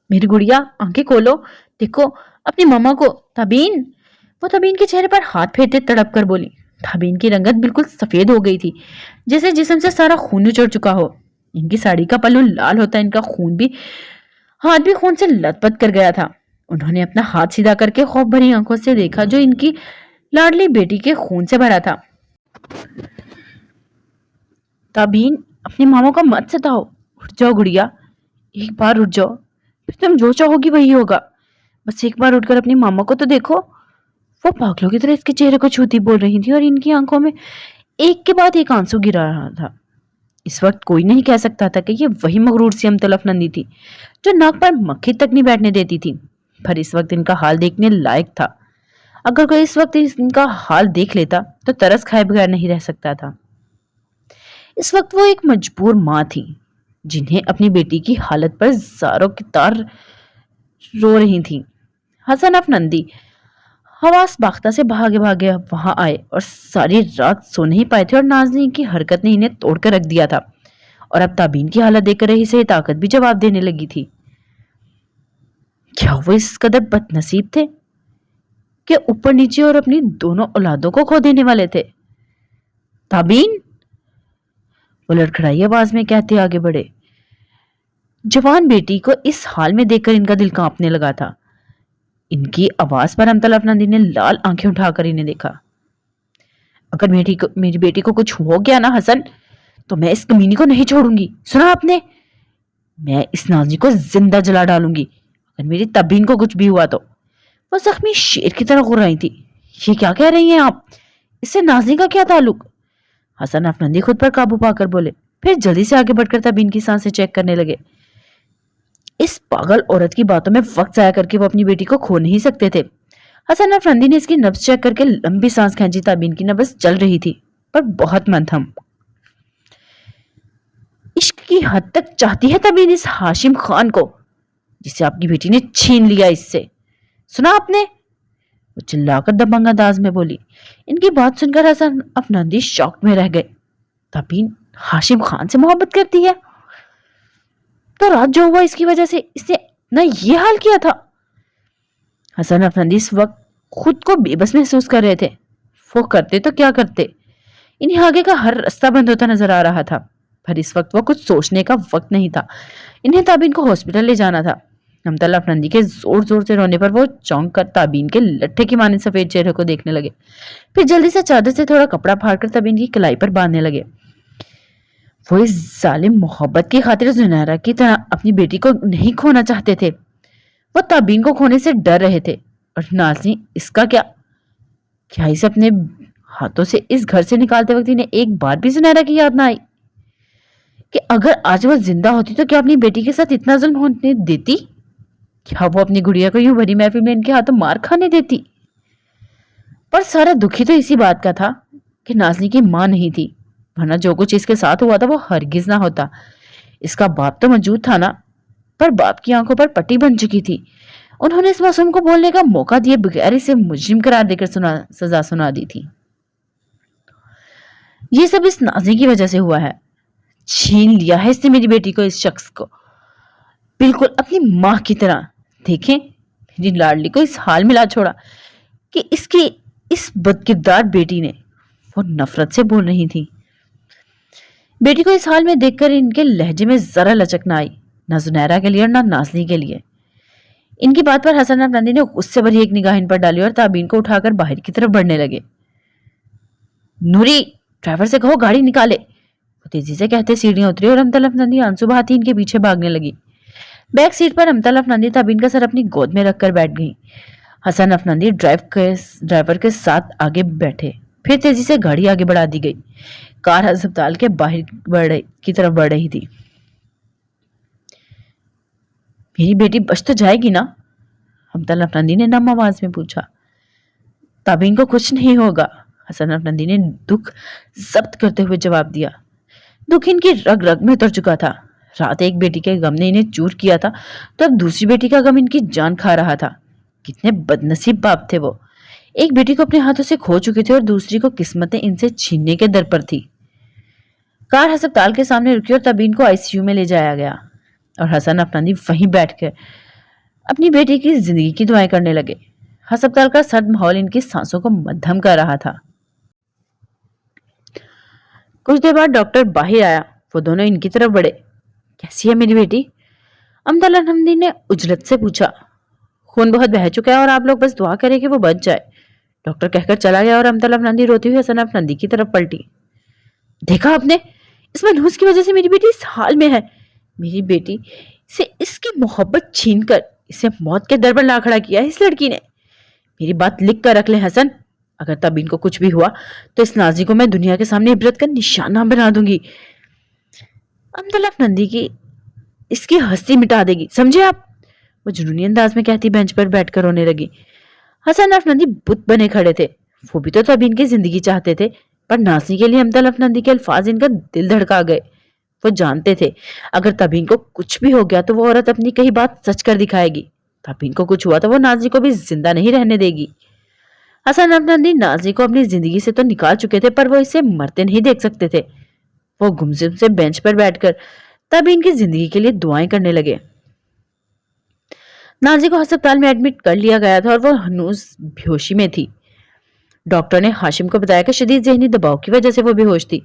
मेरी गुड़िया, आंखें खोलो, देखो अपनी मम्मा को। ताबीन, वो ताबीन के चेहरे पर हाथ फेरते तड़प कर बोली। ताबीन की रंगत बिल्कुल सफेद हो गई थी, जैसे जिस्म से सारा खून उचड़ चुका हो। इनकी साड़ी का पल्लू लाल होता, इनका हाथ भी खून से लथपथ कर गया था। उन्होंने अपना हाथ सीधा करके खौफ भरी आंखों से देखा, जो इनकी लाडली बेटी के खून से भरा था। ताबीन, अपनी मामा को मत सताओ, उठ जाओ गुड़िया, एक बार उठ जाओ, फिर तुम जो चाहोगी वही होगा। बस एक बार उठकर अपनी मामा को तो देखो। वो पागलों की तरह इसके चेहरे को छूती बोल रही थी और इनकी आंखों में एक के बाद एक आंसू गिरा रहा था। इस वक्त कोई नहीं कह सकता था कि ये वही मगरूर सी अमतला अफनंदी थी जो नाक पर मक्खी तक नहीं बैठने देती थी, पर इस वक्त इनका हाल देखने लायक था। अगर कोई इस वक्त इनका हाल देख लेता तो तरस खाए बगैर नहीं रह सकता था। इस वक्त वो एक मजबूर माँ थी, जिन्हें अपनी बेटी की हालत पर ज़ारों की तार रो रही थी। हसन अफनंदी हवास बाख्ता से भागे भागे वहां आए और सारी रात सो नहीं पाए थे, और नाज़नीन की हरकत ने इन्हें तोड़कर रख दिया था। और अब ताबीन की हालत देखकर रही से ताकत भी जवाब देने लगी थी। क्या वो इस कदर बदनसीब थे कि ऊपर नीचे और अपनी दोनों औलादों को खो देने वाले थे। ताबीन, वो लड़खड़ाई आवाज में कहते आगे बढ़े। जवान बेटी को इस हाल में देखकर इनका दिल कांपने लगा था। इनकी आवाज पर अमतला अफनंदी ने लाल आंखें उठाकर इन्हें देखा। अगर मेरी बेटी को कुछ हो गया ना हसन, तो मैं इस कमीनी को नहीं छोड़ूंगी, सुना आपने? मैं इस नाज़नी को जिंदा जला डालूंगी अगर मेरी ताबीन को कुछ भी हुआ तो। वो जख्मी शेर की तरह घुर रही थी। ये क्या कह रही हैं आप? इससे नाज़नी का क्या ताल्लुक? हसन अफनंदी खुद पर काबू पाकर बोले, फिर जल्दी से आगे बढ़कर ताबीन की सांसें चेक करने लगे। इस पागल औरत की बातों में वक्त जाया करके वो अपनी बेटी को खो नहीं सकते थे। हसन अफनंदी ने इसकी नब्ज चेक करके लंबी सांस खींची। ताबीन की नब्ज चल रही थी, पर बहुत मंथम। इश्क की हद तक चाहती है ताबीन इस हाशिम खान को, जिसे आपकी बेटी ने छीन लिया इससे, सुना आपने? वो चिल्लाकर दबंग अंदाज में बोली। इनकी बात सुनकर हसन अफनंदी शॉक में रह गए। ताबीन हाशिम खान से मोहब्बत करती है? तो रात जो हुआ इसकी वजह से इसने न ये हाल किया था। हसन अफनंदी इस वक्त खुद को बेबस महसूस कर रहे थे। वो करते तो क्या करते, इन्हें आगे का हर रास्ता बंद होता नजर आ रहा था, पर इस वक्त वो कुछ सोचने का वक्त नहीं था। इन्हें ताबीन को हॉस्पिटल ले जाना था। अमतल अफनंदी के जोर जोर से रोने पर वो चौंक कर ताबीन के लट्ठे की माने सफेद चेहरे को देखने लगे। फिर जल्दी से चादर से थोड़ा कपड़ा फाड़कर ताबीन की कलाई पर बांधने लगे। वो इस जालिम मोहब्बत की खातिर जुनैरा की तरह अपनी बेटी को नहीं खोना चाहते थे। वो ताबीन को खोने से डर रहे थे। और नाज़नीन इसका क्या, क्या इसे अपने हाथों से इस घर से निकालते वक्त इन्हें एक बार भी जुनैरा की याद ना आई कि अगर आज वो जिंदा होती तो क्या अपनी बेटी के साथ इतना जुल्म होने देती? क्या वो अपनी गुड़िया को यूं भरी महफिल में इनके हाथों मार खाने देती? पर सारा दुखी तो इसी बात का था कि नाज़नीन की मां नहीं थी, वरना जो कुछ इसके साथ हुआ था वो हरगिज ना होता। इसका बाप तो मौजूद था ना, पर बाप की आंखों पर पट्टी बन चुकी थी। उन्होंने इस मासूम को बोलने का मौका दिए बगैर इसे मुजरिम करार देकर सजा सुना दी थी। ये सब इस नाज़नीन की वजह से हुआ है। छीन लिया है इसने मेरी बेटी को, इस शख्स को, बिल्कुल अपनी मां की तरह। देखें, मेरी लाडली को इस हाल में ला छोड़ा कि इसकी इस बदकिरदार बेटी ने। वो नफरत से बोल रही थी। बेटी को इस हाल में देखकर इनके लहजे में जरा लचक ना आई, ना जुनैरा के लिए और ना नाज़नीन के लिए। इनकी बात पर हसन अफंदी ने गुस्से भरी एक निगाह इन पर डाली और ताबीन को उठाकर बाहर की तरफ बढ़ने लगे। नूरी, ड्राइवर से कहो गाड़ी निकाले। वो तेजी से कहते सीढ़ियां उतरी और अमतल अफंदी आंसू बहाती इनके पीछे भागने लगी। बैक सीट पर अमतल अफंदी ताबीन का सर अपनी गोद में रखकर बैठ गई। हसन अफंदी ड्राइवर के साथ आगे बैठे। फिर तेजी से गाड़ी आगे बढ़ा दी गई। कार अस्पताल के बाहर की तरफ बढ़ रही थी। मेरी बेटी बच तो जाएगी ना? अमतल अफंदी ने नम आवाज में पूछा। ताबीन को कुछ नहीं होगा, हसन अफंदी ने दुख जब्त करते हुए जवाब दिया। दुख इनकी रग रग में उतर चुका था। रात एक बेटी के गम ने इन्हें चूर किया था, तो अब दूसरी बेटी का गम इनकी जान खा रहा था। कितने बदनसीब बाप थे वो। एक बेटी को अपने हाथों से खो चुके थे और दूसरी को किस्मतें इनसे छीनने के दर पर थी। कार अस्पताल के सामने रुकी और तबीन को आईसीयू में ले जाया गया और हसन अफंदी वहीं बैठकर अपनी बेटी की जिंदगी की दुआएं करने लगे। अस्पताल का सर्द माहौल इनकी सांसों को मध्यम कर रहा था। कुछ देर बाद डॉक्टर बाहर आया। वो दोनों इनकी तरफ बढ़े। कैसी है मेरी बेटी? अमतल अफंदी ने उजलत से पूछा। खून बहुत बह चुका है और आप लोग बस दुआ करें कि वो बच जाए, डॉक्टर कहकर चला गया और अमतल अफंदी रोती हुई हसन अफंदी की तरफ पलटी। देखा आपने, इस मनहूस की वजह से मेरी बेटी इस हाल में है। मेरी बेटी से इसकी मोहब्बत छीनकर इसे मौत के दर पर ला खड़ा किया है इस लड़की ने। मेरी बात लिख कर रख ले हसन, अगर तबीन को कुछ भी हुआ तो इस नाजी को मैं दुनिया के सामने इबरत का निशाना बना दूंगी। अमतल अफंदी की इसकी हस्ती मिटा देगी, समझे आप? वो जुनूनी अंदाज में कहती बेंच पर बैठकर रोने लगी। हसन अफंदी बुत बने खड़े थे। वो भी तो तबीन की जिंदगी चाहते थे, पर नाज़नीन के लिए अमतल अफंदी के अल्फाज इनका दिल धड़का गए। वो जानते थे अगर तबीन को कुछ भी हो गया तो वो औरत अपनी कही बात सच कर दिखाएगी। तबीन को कुछ हुआ तो वो नाज़नीन को भी जिंदा नहीं रहने देगी। हसन अफंदी नाज़नीन को अपनी जिंदगी से तो निकाल चुके थे, पर वो इसे मरते नहीं देख सकते थे। वो गुमसुम से बेंच पर बैठकर तबीन की जिंदगी के लिए दुआएं करने लगे। नाज़नीन को अस्पताल में एडमिट कर लिया गया था और वो हनूज बेहोशी में थी। डॉक्टर ने हाशिम को बताया कि शदीद ज़हनी दबाव की वजह से वो बेहोश थी।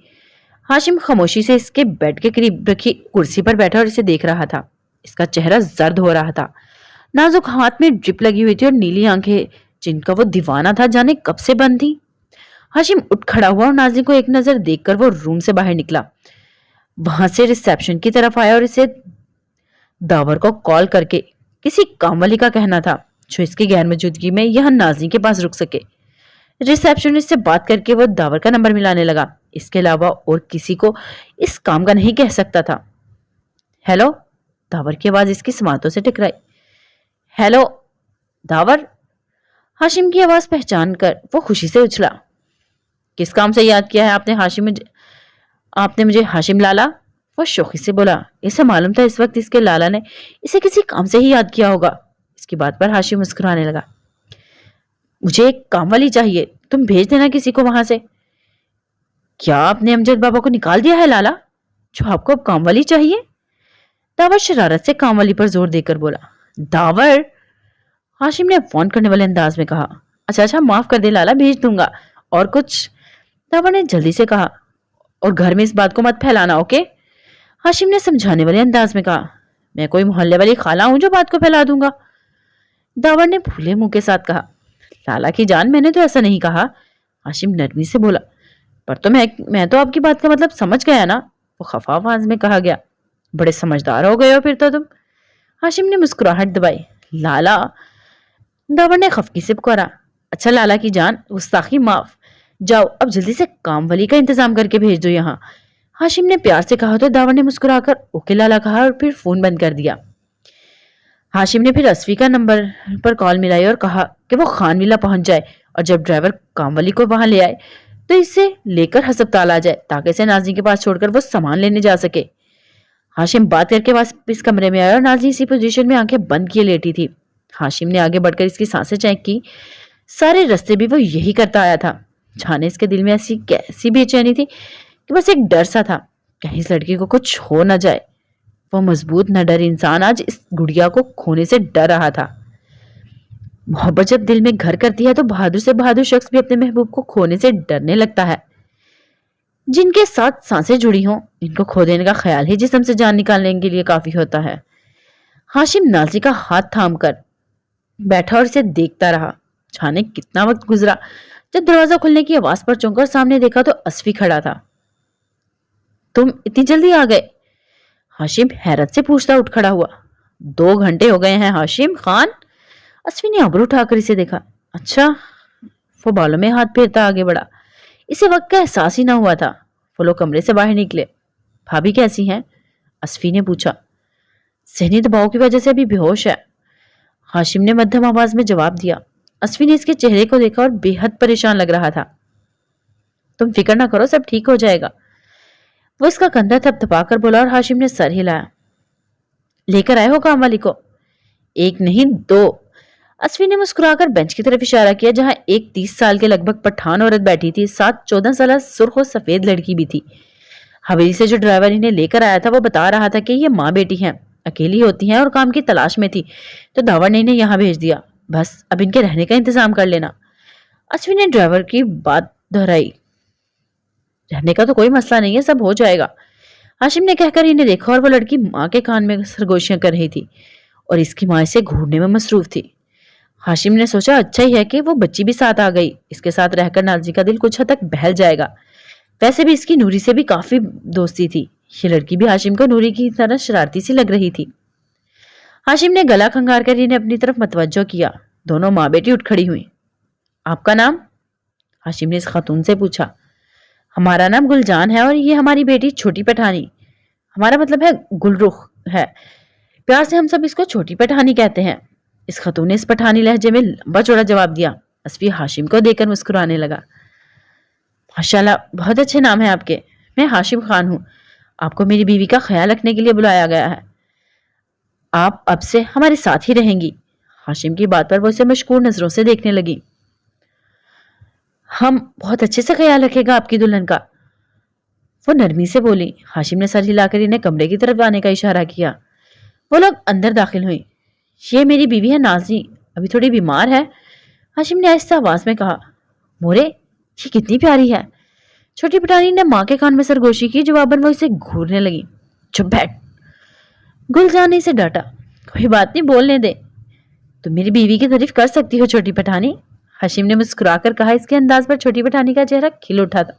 हाशिम खामोशी से इसके बेड के करीब रखी कुर्सी पर बैठा और इसे देख रहा था। इसका चेहरा जर्द हो रहा था। नाजुक हाथ में ड्रिप लगी हुई थी और नीली आंखें जिनका वो दीवाना था जाने कब से बंद थी। हाशिम उठ खड़ा हुआ और नाज़नीन को एक नजर देखकर वो रूम से बाहर निकला। वहां से रिसेप्शन की तरफ आया और इसे दावर को कॉल करके किसी कामवाली का कहना था जो इसकी गैर मौजूदगी में यह नाज़नीन के पास रुक सके। रिसेप्शनिस्ट से बात करके वो दावर का नंबर मिलाने लगा। इसके अलावा और किसी को इस काम का नहीं कह सकता था। हेलो, दावर की आवाज इसकी समातों से टकराई। हेलो दावर, हाशिम की आवाज पहचान कर वो खुशी से उछला। किस काम से याद किया है आपने मुझे हाशिम लाला? वो शौकी से बोला। इसे मालूम था इस वक्त इसके लाला ने इसे किसी काम से ही याद किया होगा। इसकी बात पर हाशिम मुस्कुराने लगा। मुझे एक काम वाली चाहिए, तुम भेज देना किसी को वहां से। क्या आपने अमजद बाबा को निकाल दिया है लाला, जो आपको अब काम वाली चाहिए? दावर शरारत से काम वाली पर जोर देकर बोला। दावर, हाशिम ने फोन करने वाले अंदाज में कहा। अच्छा माफ कर दे लाला, भेज दूंगा। और कुछ? दावर ने जल्दी से कहा। और घर में इस बात को मत फैलाना, ओके? हाशिम ने समझाने वाले अंदाज में कहा। मैं कोई मोहल्ले वाली खाला हूं जो बात को फैला दूंगा? दावर ने फूले मुंह के साथ कहा। लाला की जान, मैंने तो ऐसा नहीं कहा। हाशिम नरमी से बोला। पर तो मैं तो आपकी बात का मतलब समझ गया ना, वो खफा आवाज में कहा गया। बड़े समझदार हो गए हो फिर तो तुम। हाशिम ने मुस्कुराहट दबाई। लाला, दावर ने खफकी से पुकारा। अच्छा लाला की जान, गुस्ताखी माफ। जाओ अब जल्दी से काम वाली का इंतजाम करके भेज दो यहाँ। हाशिम ने प्यार से कहा तो दावर ने मुस्कुराकर ओके लाला कहा और फिर फोन बंद कर दिया। हाशिम ने फिर असफी का नंबर पर कॉल मिलाई और कहा कि वो खान विला पहुंच जाए और जब ड्राइवर कामवाली को वहां ले आए तो इसे लेकर हस्पताल आ जाए ताकि इसे नाज़रीन के पास छोड़कर वो सामान लेने जा सके। हाशिम बात करके वापस कमरे में आया और नाज़रीन इसी पोजीशन में आंखें बंद किए लेटी थी। हाशिम ने आगे बढ़कर इसकी सांसें चेक की। सारे रास्ते भी वो यही करता आया था। जाने इसके दिल में ऐसी कैसी बेचैनी थी कि बस एक डर सा था, कहीं इस लड़की को कुछ हो न जाए। वो मजबूत न डर इंसान आज इस गुड़िया को खोने से डर रहा था। मोहब्बत जब दिल में घर करती है तो बहादुर से बहादुर शख्स भी अपने महबूब को खोने से डरने लगता है। जिनके साथ सांसें जुड़ी हों, इनको खो देने का ख्याल ही जिस्म से जान निकालने के लिए काफी होता है। हाशिम नाजी का हाथ थाम कर बैठा और इसे देखता रहा। जाने कितना वक्त गुजरा, जब दरवाजा खुलने की आवाज पर चौंकर सामने देखा तो असफी खड़ा था। तुम इतनी जल्दी आ गए? हाशिम हैरत से पूछता उठ खड़ा हुआ। 2 घंटे हो गए हैं हाशिम खान। असफी ने आबरू उठाकर इसे देखा। अच्छा। वो बालों में हाथ फेरता आगे बढ़ा। इसे वक्त का एहसास ही ना हुआ था। वो लोग कमरे से बाहर निकले। भाभी कैसी हैं? असफी ने पूछा। सहनी दबाव की वजह से अभी बेहोश है, हाशिम ने मध्यम आवाज में जवाब दिया। असफी ने इसके चेहरे को देखा और बेहद परेशान लग रहा था। तुम फिक्र ना करो, सब ठीक हो जाएगा, वो इसका कंधा थपथपाकर बोला और हाशिम ने सर हिलाया। लेकर आए हो काम वाली को? एक नहीं 2। असफी ने मुस्कुराकर बेंच की तरफ इशारा किया जहां एक 30 साल के लगभग पठान औरत बैठी थी, साथ 14 साल सुर्ख और सफेद लड़की भी थी। हवेली से जो ड्राइवर इन्हें लेकर आया था वो बता रहा था कि ये माँ बेटी हैं, अकेली होती हैं और काम की तलाश में थी, तो दावर ने इन्हें यहाँ भेज दिया। बस अब इनके रहने का इंतजाम कर लेना। अश्विन ने ड्राइवर की बात दोहराई। रहने का तो कोई मसला नहीं है, सब हो जाएगा, हाशिम ने कहकर इन्हें देखा और वो लड़की माँ के कान में सरगोशियां कर रही थी और इसकी माँ इसे घूरने में मसरूफ थी। हाशिम ने सोचा अच्छा ही है कि वो बच्ची भी साथ आ गई, इसके साथ रहकर नाजी का दिल कुछ हद तक बहल जाएगा। वैसे भी इसकी नूरी से भी काफी दोस्ती थी। ये लड़की भी हाशिम को नूरी की तरह शरारती सी लग रही थी। हाशिम ने गला खंगार कर इन्हें अपनी तरफ मतवज्जो किया। दोनों माँ बेटी उठ खड़ी हुई। आपका नाम? हाशिम ने इस खातून से पूछा। हमारा नाम गुलजान है और ये हमारी बेटी छोटी पठानी। हमारा मतलब है गुलरुख है, प्यार से हम सब इसको छोटी पठानी कहते हैं। इस खातून ने इस पठानी लहजे में लंबा चौड़ा जवाब दिया। असफी हाशिम को देखकर मुस्कुराने लगा। माशाल्लाह, बहुत अच्छे नाम है आपके। मैं हाशिम खान हूँ, आपको मेरी बीवी का ख्याल रखने के लिए बुलाया गया है। आप अब से हमारे साथ ही रहेंगी। हाशिम की बात पर वो इसे मशकूर नजरों से देखने लगी। हम बहुत अच्छे से ख्याल रखेगा आपकी दुल्हन का, वो नरमी से बोली। हाशिम ने सर हिलाकर इन्हें कमरे की तरफ आने का इशारा किया। वो लोग अंदर दाखिल हुई। ये मेरी बीवी है नाजी, अभी थोड़ी बीमार है, हाशिम ने आहिस्ता आवाज में कहा। मोरे, ये कितनी प्यारी है। छोटी पटानी ने माँ के कान में सरगोशी की, जवाबन वो इसे घूरने लगी। चुप बैठ, गुलजान ने इसे डांटा। कोई बात नहीं, बोलने दे, तुम मेरी बीवी की तारीफ कर सकती हो छोटी पठानी, हाशिम ने मुस्कुराकर कहा। इसके अंदाज पर छोटी पठानी का चेहरा खिल उठा था।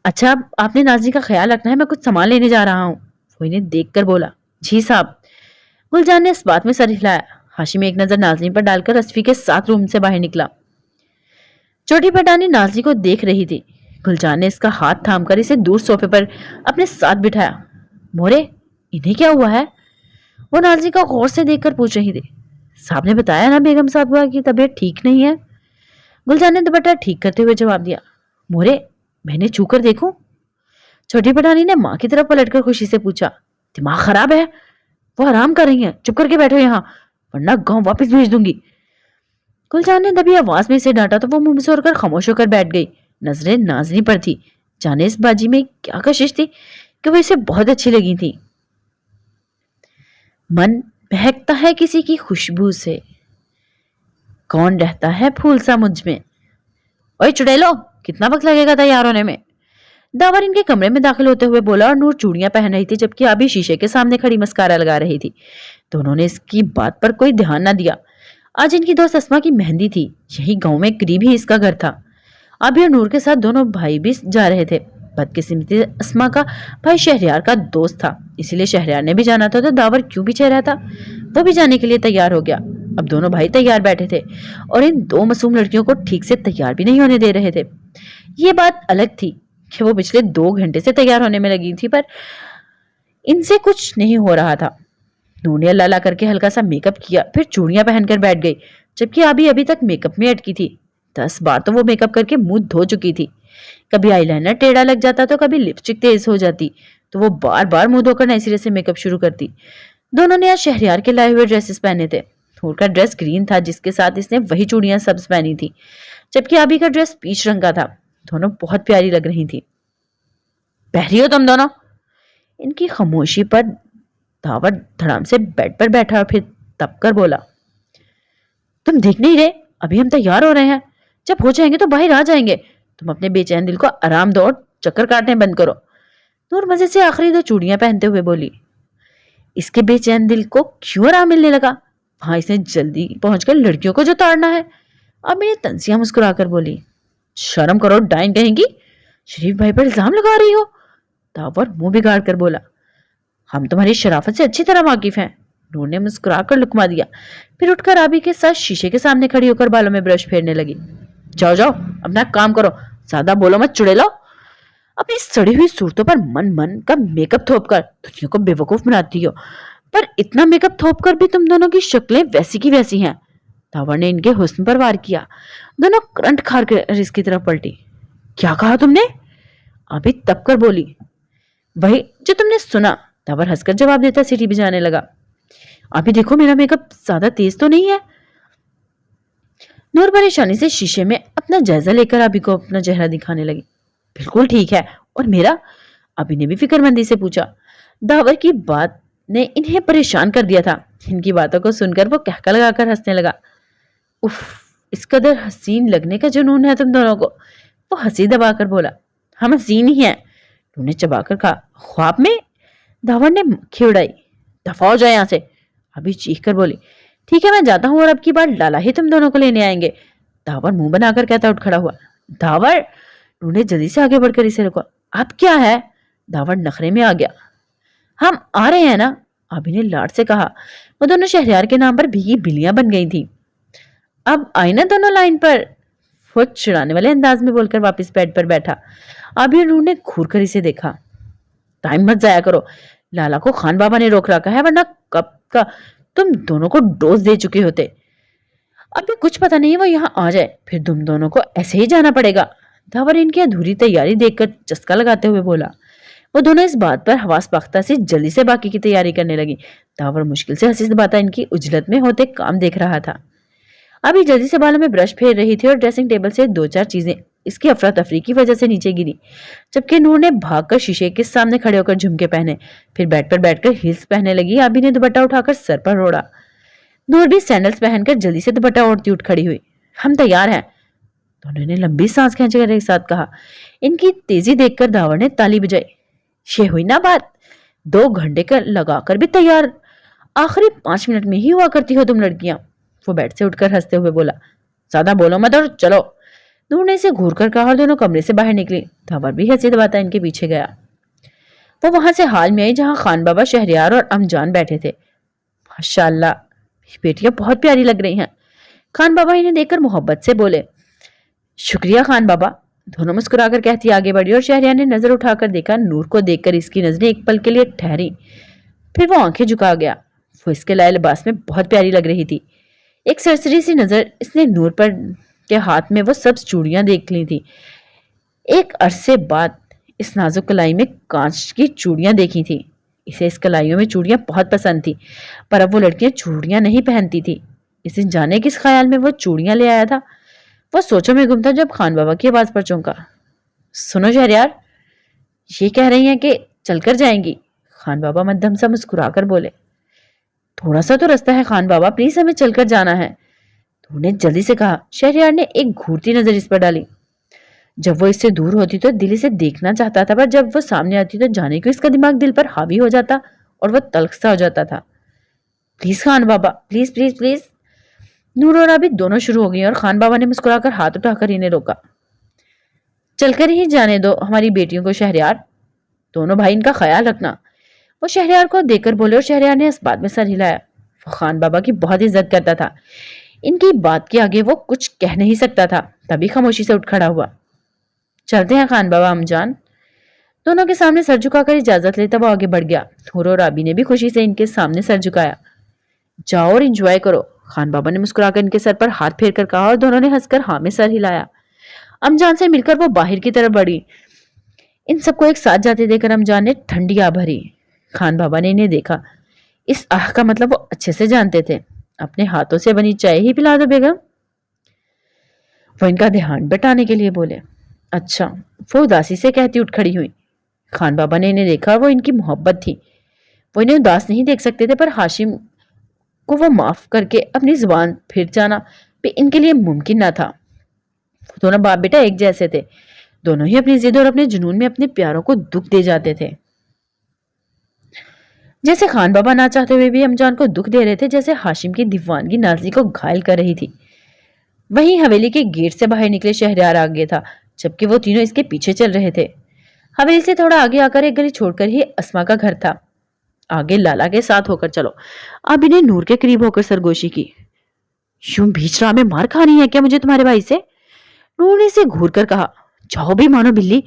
अच्छा, आपने नाजी का ख्याल रखना है, मैं कुछ सामान लेने जा रहा हूँ, वो इन्हें देखकर बोला। जी साहब, गुलजान ने इस बात में सर हिलाया। हाशिम एक नजर नाजरीन पर डालकर असफी के साथ रूम से बाहर निकला। छोटी पठानी नाजी को देख रही थी। गुलजान ने इसका हाथ थामकर इसे दूर सोफे पर अपने साथ बिठाया। मोरे, इन्हें क्या हुआ है? वो नाजी का गौर से देखकर पूछ रही थी। साहब ने बताया ना बेगम साहबा की तबीयत ठीक नहीं है, गुलजान ने दुपट्टा ठीक करते हुए जवाब दिया। मोरे, मैंने छू कर देखूं? छोटी पठानी ने माँ की तरफ पलटकर खुशी से पूछा। दिमाग खराब है, वो आराम कर रही हैं, चुप करके बैठो यहाँ, वरना गांव वापस भेज दूंगी। गुलजान ने दबी आवाज में इसे डांटा तो वो मुंह से होकर खामोश होकर बैठ गई। नजरें नाजनी पर थी। जाने इस बाजी में क्या कशिश थी कि वो इसे बहुत अच्छी लगी थी। मन बहकता है किसी की खुशबू से, कौन रहता है फूल सा मुझ में। ओए चुड़ैलो, कितना वक्त लगेगा तैयार होने में। दावर इनके कमरे में दाखिल होते हुए बोला और नूर चूड़ियां पहन रही थी जबकि अभी शीशे के सामने खड़ी मस्कारा लगा रही थी। दोनों ने इसकी बात पर कोई ध्यान ना दिया। आज इनकी दोस्त अस्मा की मेहंदी थी। यही गांव में करीब ही इसका घर था। अभी और नूर के साथ दोनों भाई भी जा रहे थे। बदकिस्मती अस्मा का भाई शहरयार का दोस्त था, इसीलिए शहरयार ने भी जाना था, तो दावर क्यों पीछे रहता। वो भी जाने के लिए तैयार हो गया। अब दोनों भाई तैयार बैठे थे और इन दो मासूम लड़कियों को ठीक से तैयार भी नहीं होने दे रहे थे। ये बात अलग थी कि वो पिछले 2 घंटे से तैयार होने में लगी थी, पर इनसे कुछ नहीं हो रहा था। नूर ने अल्लाह करके हल्का सा मेकअप किया, फिर चूड़ियां पहनकर बैठ गई, जबकि अभी तक मेकअप में अटकी थी। 10 बार तो वो मेकअप करके मुंह धो चुकी थी। कभी आईलाइनर टेढ़ा लग जाता तो कभी लिपस्टिक तेज हो जाती, तो वो बार बार मुंह धोकर नए सिरे से मेकअप शुरू करती। दोनों ने आज शहरयार के लाए हुए ड्रेसेस पहने थे। नूर का ड्रेस ग्रीन था, जिसके साथ इसने वही चूड़ियां सब्ज पहनी थी, जबकि अभी का ड्रेस पीच रंग का था। दोनों बहुत प्यारी लग रही थी। पहरी हो तुम दोनों। इनकी खामोशी पर दावर धड़ाम से बेड पर बैठा और फिर तपकर बोला, तुम देख नहीं रहे, अभी हम तैयार हो रहे हैं। जब हो जाएंगे तो बाहर आ जाएंगे। तुम अपने बेचैन दिल को आराम दो और चक्कर काटने बंद करो। नूर मजे से आखिरी 2 चूड़ियां पहनते हुए बोली। इसके बेचैन दिल को क्यों आराम मिलने लगा? वहां इसने जल्दी पहुंचकर लड़कियों को जो ताड़ना है। अब मैंने तंसिया मुस्कुराकर बोली, शर्म करो डाइन कहेंगी, शरीफ भाई पर इल्जाम लगा रही हो। दावर मुंह बिगाड़ कर बोला, हम तुम्हारी शराफत से अच्छी तरह वाकिफ हैं। नूर ने मुस्कुराकर लुकमा दिया, फिर उठकर आबी के साथ शीशे के सामने खड़ी होकर बालों में ब्रश फेरने लगी। जाओ जाओ, अपना काम करो, ज्यादा बोलो मत चुड़ैलो। अपनी सड़ी हुई सूरतों पर मन मन का मेकअप थोप कर दुनिया को बेवकूफ बनाती हो, पर इतना मेकअप थोप कर भी तुम दोनों की शक्लें वैसी की वैसी हैं। दावर ने इनके हुस्न पर वार किया। दोनों करंट खार कर इसकी तरफ पलटी। क्या कहा तुमने? अभी तब कर बोली। वही जो तुमने सुना। दावर हंसकर जवाब देता सीटी बजाने लगा। अभी देखो, मेरा मेकअप ज्यादा तेज तो नहीं है। नूर परेशानी से शीशे में अपना जायजा लेकर अभी को अपना चेहरा दिखाने लगी। बिल्कुल ठीक है। और मेरा? अभी ने भी फिक्रमंदी से पूछा। दावर की बात ने इन्हें परेशान कर दिया था। इनकी बातों को सुनकर वो कहका लगाकर हंसने लगा। उफ, इस कदर हसीन लगने का जुनून है तुम दोनों को। वो हंसी दबाकर बोला। हम हसीन ही हैं। तूने चबाकर कहा। ख्वाब में? दावर ने खिड़ाई। दफा हो जाए यहां से। अभी चीख कर बोली। ठीक है, मैं जाता हूं और अब की बार लाला ही तुम दोनों को लेने आएंगे। दावर मुंह बनाकर कहता उठ खड़ा हुआ। दावर! उन्होंने जल्दी से आगे बढ़कर इसे रोका। अब क्या है? दावर नखरे में आ गया। हम आ रहे हैं ना, अभी ने लाड से कहा। वो दोनों शहरयार के नाम पर भीगी बिल्लियां बन गई थी। अब आई ना दोनों लाइन पर। वो चिढ़ाने वाले अंदाज में बोलकर वापस बेड पर बैठा। अभी उन्होंने घूर कर इसे देखा। टाइम मत जाया करो, लाला को खान बाबा ने रोक रखा है, वरना कब का तुम दोनों को डोज दे चुके होते। अभी कुछ पता नहीं वो यहाँ आ जाए, फिर तुम दोनों को ऐसे ही जाना पड़ेगा। दावर इनकी अधूरी तैयारी देखकर चस्का लगाते हुए बोला। वो दोनों इस बात पर हवास बख्ता से जल्दी से बाकी की तैयारी करने लगी। दावर मुश्किल से हंसी दबाता इनकी उजलत में होते काम देख रहा था। अभी जल्दी से बालों में ब्रश फेर रही थी और ड्रेसिंग टेबल से 2-4 चीजें इसकी अफरा तफरी की वजह से नीचे गिरी, जबकि नूर ने भागकर शीशे के सामने खड़े होकर झुमके पहने, फिर बेड पर बैठकर हील्स पहनने लगी। अभी ने दुपट्टा उठाकर सर पर ओढ़ा। नूर भी सैंडल्स पहनकर जल्दी से दुपट्टा ओढ़ती उठ खड़ी हुई। हम तैयार हैं, दोनों ने लंबी सांस खींचकर एक साथ कहा। इनकी तेजी देखकर दावर ने ताली बजाई। ये हुई ना बात, 2 घंटे का लगाकर भी तैयार आखिरी 5 मिनट में ही हुआ करती हो तुम लड़कियां। वो बेड से उठकर हंसते हुए बोला। ज्यादा बोलो मत और चलो। नूर ने इसे घूर कर कहा और दोनों कमरे से बाहर निकली। दावर भी हंसी दबाता इनके पीछे गया। वो वहां से हाल में आई जहां खान बाबा, शहरयार और अमजान बैठे थे। माशाल्लाह, बेटियां बहुत प्यारी लग रही हैं। खान बाबा इन्हें देखकर मोहब्बत से बोले। शुक्रिया खान बाबा। दोनों मुस्कुराकर कहती आगे बढ़ी और शहरयार ने नजर उठाकर देखा। नूर को देखकर इसकी नजरें एक पल के लिए ठहरी, फिर वो आंखें झुका गया। वो इसके लाए लिबास में बहुत प्यारी लग रही थी। एक सरसरी सी नजर इसने नूर पर के हाथ में वो सब चूड़ियां देख ली थी। एक अरसे बाद इस नाजुक कलाई में कांच की चूड़ियां देखी थी। इसे इस कलाइयों में चूड़ियां बहुत पसंद थी, पर अब वो लड़कियां चूड़ियां नहीं पहनती थी। इसे जाने किस ख्याल में वो चूड़ियां ले आया था। वो सोचों में गुम था जब खान बाबा की आवाज पर चौंका। सुनो शहरयार, ये कह रही हैं कि चलकर जाएंगी। खान बाबा मध्यम सा मुस्कुराकर बोले। थोड़ा सा तो रास्ता है खान बाबा, प्लीज हमें चलकर जाना है। नूर ने जल्दी से कहा। शहरयार ने एक घूरती नजर इस पर डाली। जब वो इससे दूर होती तो दिल इसे देखना चाहता था, पर जब वो सामने आती तो जाने क्यों इसका दिमाग दिल पर हावी हो जाता और वो तल्ख सा हो जाता था। Please Khan Baba, please please please. Noor और आबिद दोनों शुरू हो गई और खान बाबा ने मुस्कुराकर हाथ उठाकर इन्हें रोका। चलकर ही जाने दो हमारी बेटियों को शहरयार, दोनों भाई इनका ख्याल रखना। वो शहरयार को देखकर बोले और शहरयार ने इस बात में सर हिलाया। वो खान बाबा की बहुत इज्जत करता था, इनकी बात के आगे वो कुछ कह नहीं सकता था, तभी खामोशी से उठ खड़ा हुआ। चलते हैं खान बाबा अमजान। दोनों के सामने सर झुकाकर इजाजत लेता वो आगे बढ़ गया। नूर और आबी ने भी खुशी से इनके सामने सर झुकाया। जाओ और एंजॉय करो, खान बाबा ने मुस्कुराकर इनके सर पर हाथ फेर कर कहा और दोनों ने हंसकर हाँ में सर हिलाया। अमजान से मिलकर वो बाहर की तरफ बढ़ी। इन सबको एक साथ जाते देखकर अमजान ने ठंडी आ भरी। खान बाबा ने इन्हें देखा। इस आह का मतलब वो अच्छे से जानते थे। अपने हाथों से बनी चाय ही पिला दो बेगम, वो इनका ध्यान बटाने के लिए बोले। अच्छा, वो उदासी से कहती उठ खड़ी हुई। खान बाबा ने इन्हें देखा, वो इनकी मोहब्बत थी, वो इन्हें उदास नहीं देख सकते थे, पर हाशिम को वो माफ करके अपनी जुबान फिर जाना भी इनके लिए मुमकिन ना था। दोनों बाप बेटा एक जैसे थे, दोनों ही अपनी जिद और अपने जुनून में अपने प्यारों को दुख दे जाते थे। जैसे खान बाबा ना चाहते हुए भी अमजान को दुख दे रहे थे, जैसे हाशिम की दीवानगी नाज़ी को घायल कर रही थी। वहीं हवेली के गेट से बाहर निकले शहरयार आगे था, जबकि वो तीनों इसके पीछे चल रहे थे। हवेली से थोड़ा आगे आकर एक गली छोड़कर ही अस्मा का घर था। आगे लाला के साथ होकर चलो। अब इन्हें नूर के करीब होकर सरगोशी की। यूं बीच राह में मार खानी है क्या मुझे तुम्हारे भाई से? नूर ने इसे घूर कर कहा। जाओ भी मानो बिल्ली,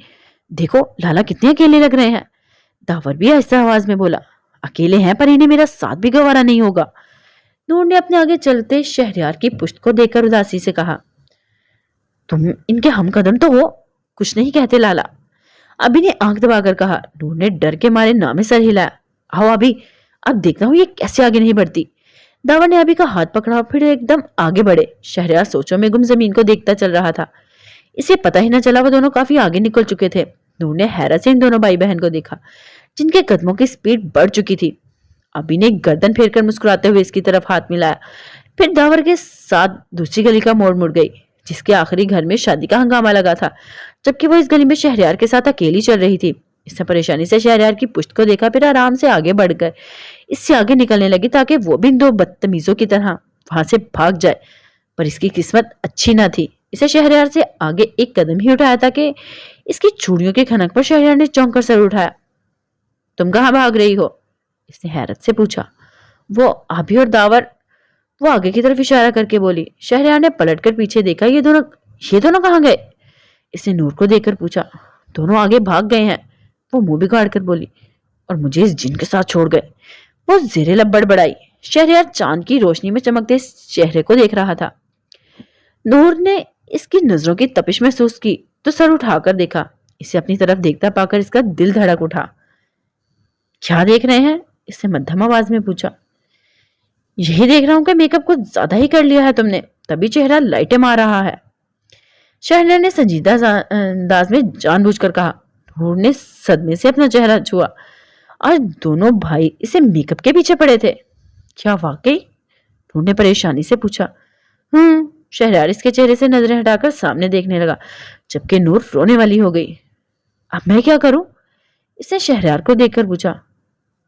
देखो लाला कितने अकेले लग रहे हैं। दावर भी ऐसा आवाज में बोला। अकेले हैं पर इन्हें मेरा साथ भी गवारा नहीं होगा। नूर ने अपने आगे चलते शहरयार की पुश्त को देखकर उदासी से कहा। तुम इनके हमकदम तो हो, कुछ नहीं कहते लाला। अभी ने आंख दबाकर कहा। नूर ने डर के मारे नामे सर हिलाया। आओ अभी, अब देखना हूं ये कैसे आगे नहीं बढ़ती। दावर ने अभी का हाथ पकड़ा, फिर एकदम आगे बढ़े। शहरयार सोचों में गुम जमीन को देखता चल रहा था। इसे पता ही न चला वो दोनों काफी आगे निकल चुके थे। नूर ने हैरत से इन दोनों भाई बहन को देखा, जिनके कदमों की स्पीड बढ़ चुकी थी। अभी ने गर्दन फेरकर मुस्कुराते हुए इसकी तरफ हाथ मिलाया, फिर दावर के साथ दूसरी गली का मोड़ मुड़ गई, जिसके आखिरी घर में शादी का हंगामा लगा था, जबकि वो इस गली में शहरयार के साथ अकेली चल रही थी। इसने परेशानी से शहरयार की पुश्त को देखा, फिर आराम से आगे बढ़कर इससे आगे निकलने लगी ताकि वो भी दो बदतमीजों की तरह वहां से भाग जाए। पर इसकी किस्मत अच्छी ना थी। इसे शहरयार से आगे एक कदम ही उठाया था कि इसकी चूड़ियों के खनक पर शहरयार ने चौंक कर सर उठाया। तुम कहाँ भाग रही हो? इसने हैरत से पूछा। वो आभी और दावर, वो आगे की तरफ इशारा करके बोली। शहरयार ने पलटकर पीछे देखा। ये दोनों कहाँ गए? इसने नूर को देखकर पूछा। दोनों आगे भाग गए हैं, वो मुंह बिगाड़ कर बोली, और मुझे इस जिन के साथ छोड़ गए। वो जेरे लब बड़बड़ाई। शहरयार चांद की रोशनी में चमकते चेहरे को देख रहा था। नूर ने इसकी नजरों की तपिश महसूस की तो सर उठाकर देखा। इसे अपनी तरफ देखता पाकर इसका दिल धड़क उठा। क्या देख रहे हैं? इसने मध्यम आवाज में पूछा। यही देख रहा हूं कि मेकअप कुछ ज्यादा ही कर लिया है तुमने, तभी चेहरा लाइटें मार रहा है। शहरयार ने संजीदा अंदाज में जानबूझकर कहा। नूर ने सदमे से अपना चेहरा छुआ। आज दोनों भाई इसे मेकअप के पीछे पड़े थे क्या वाकई? नूर ने परेशानी से पूछा। शहरयार इसके चेहरे से नजरें हटाकर सामने देखने लगा, जबकि नूर रोने वाली हो गई। अब मैं क्या करूं? इसने शहरयार को देखकर पूछा।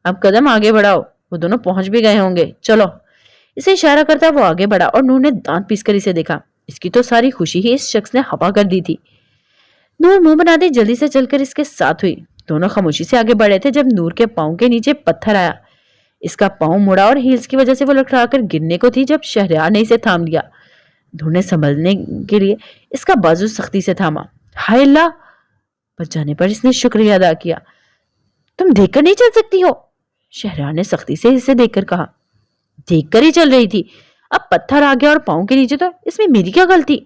अब कदम आगे बढ़ाओ, वो दोनों पहुंच भी गए होंगे, चलो। इसे इशारा करता वो आगे बढ़ा और नूर ने दांत पीसकर इसे देखा। इसकी तो सारी खुशी ही इस शख्स ने हवा कर दी थी। नूर मुंह बनाते जल्दी से चलकर इसके साथ हुई। दोनों खामोशी से आगे बढ़े थे जब नूर के पांव के नीचे पत्थर आया। इसका पांव मुड़ा और हील्स की वजह से वो लड़खड़ाकर गिरने को थी जब शहरयार ने इसे थाम लिया। नूर ने संभलने के लिए इसका बाजू सख्ती से थामा। हाय अल्लाह! बच जाने पर इसने शुक्रिया अदा किया। तुम देखकर नहीं चल सकती हो? शहरयार ने सख्ती से इसे देखकर कहा। देखकर ही चल रही थी, अब पत्थर आ गया और पांव के नीचे, तो इसमें मेरी क्या गलती?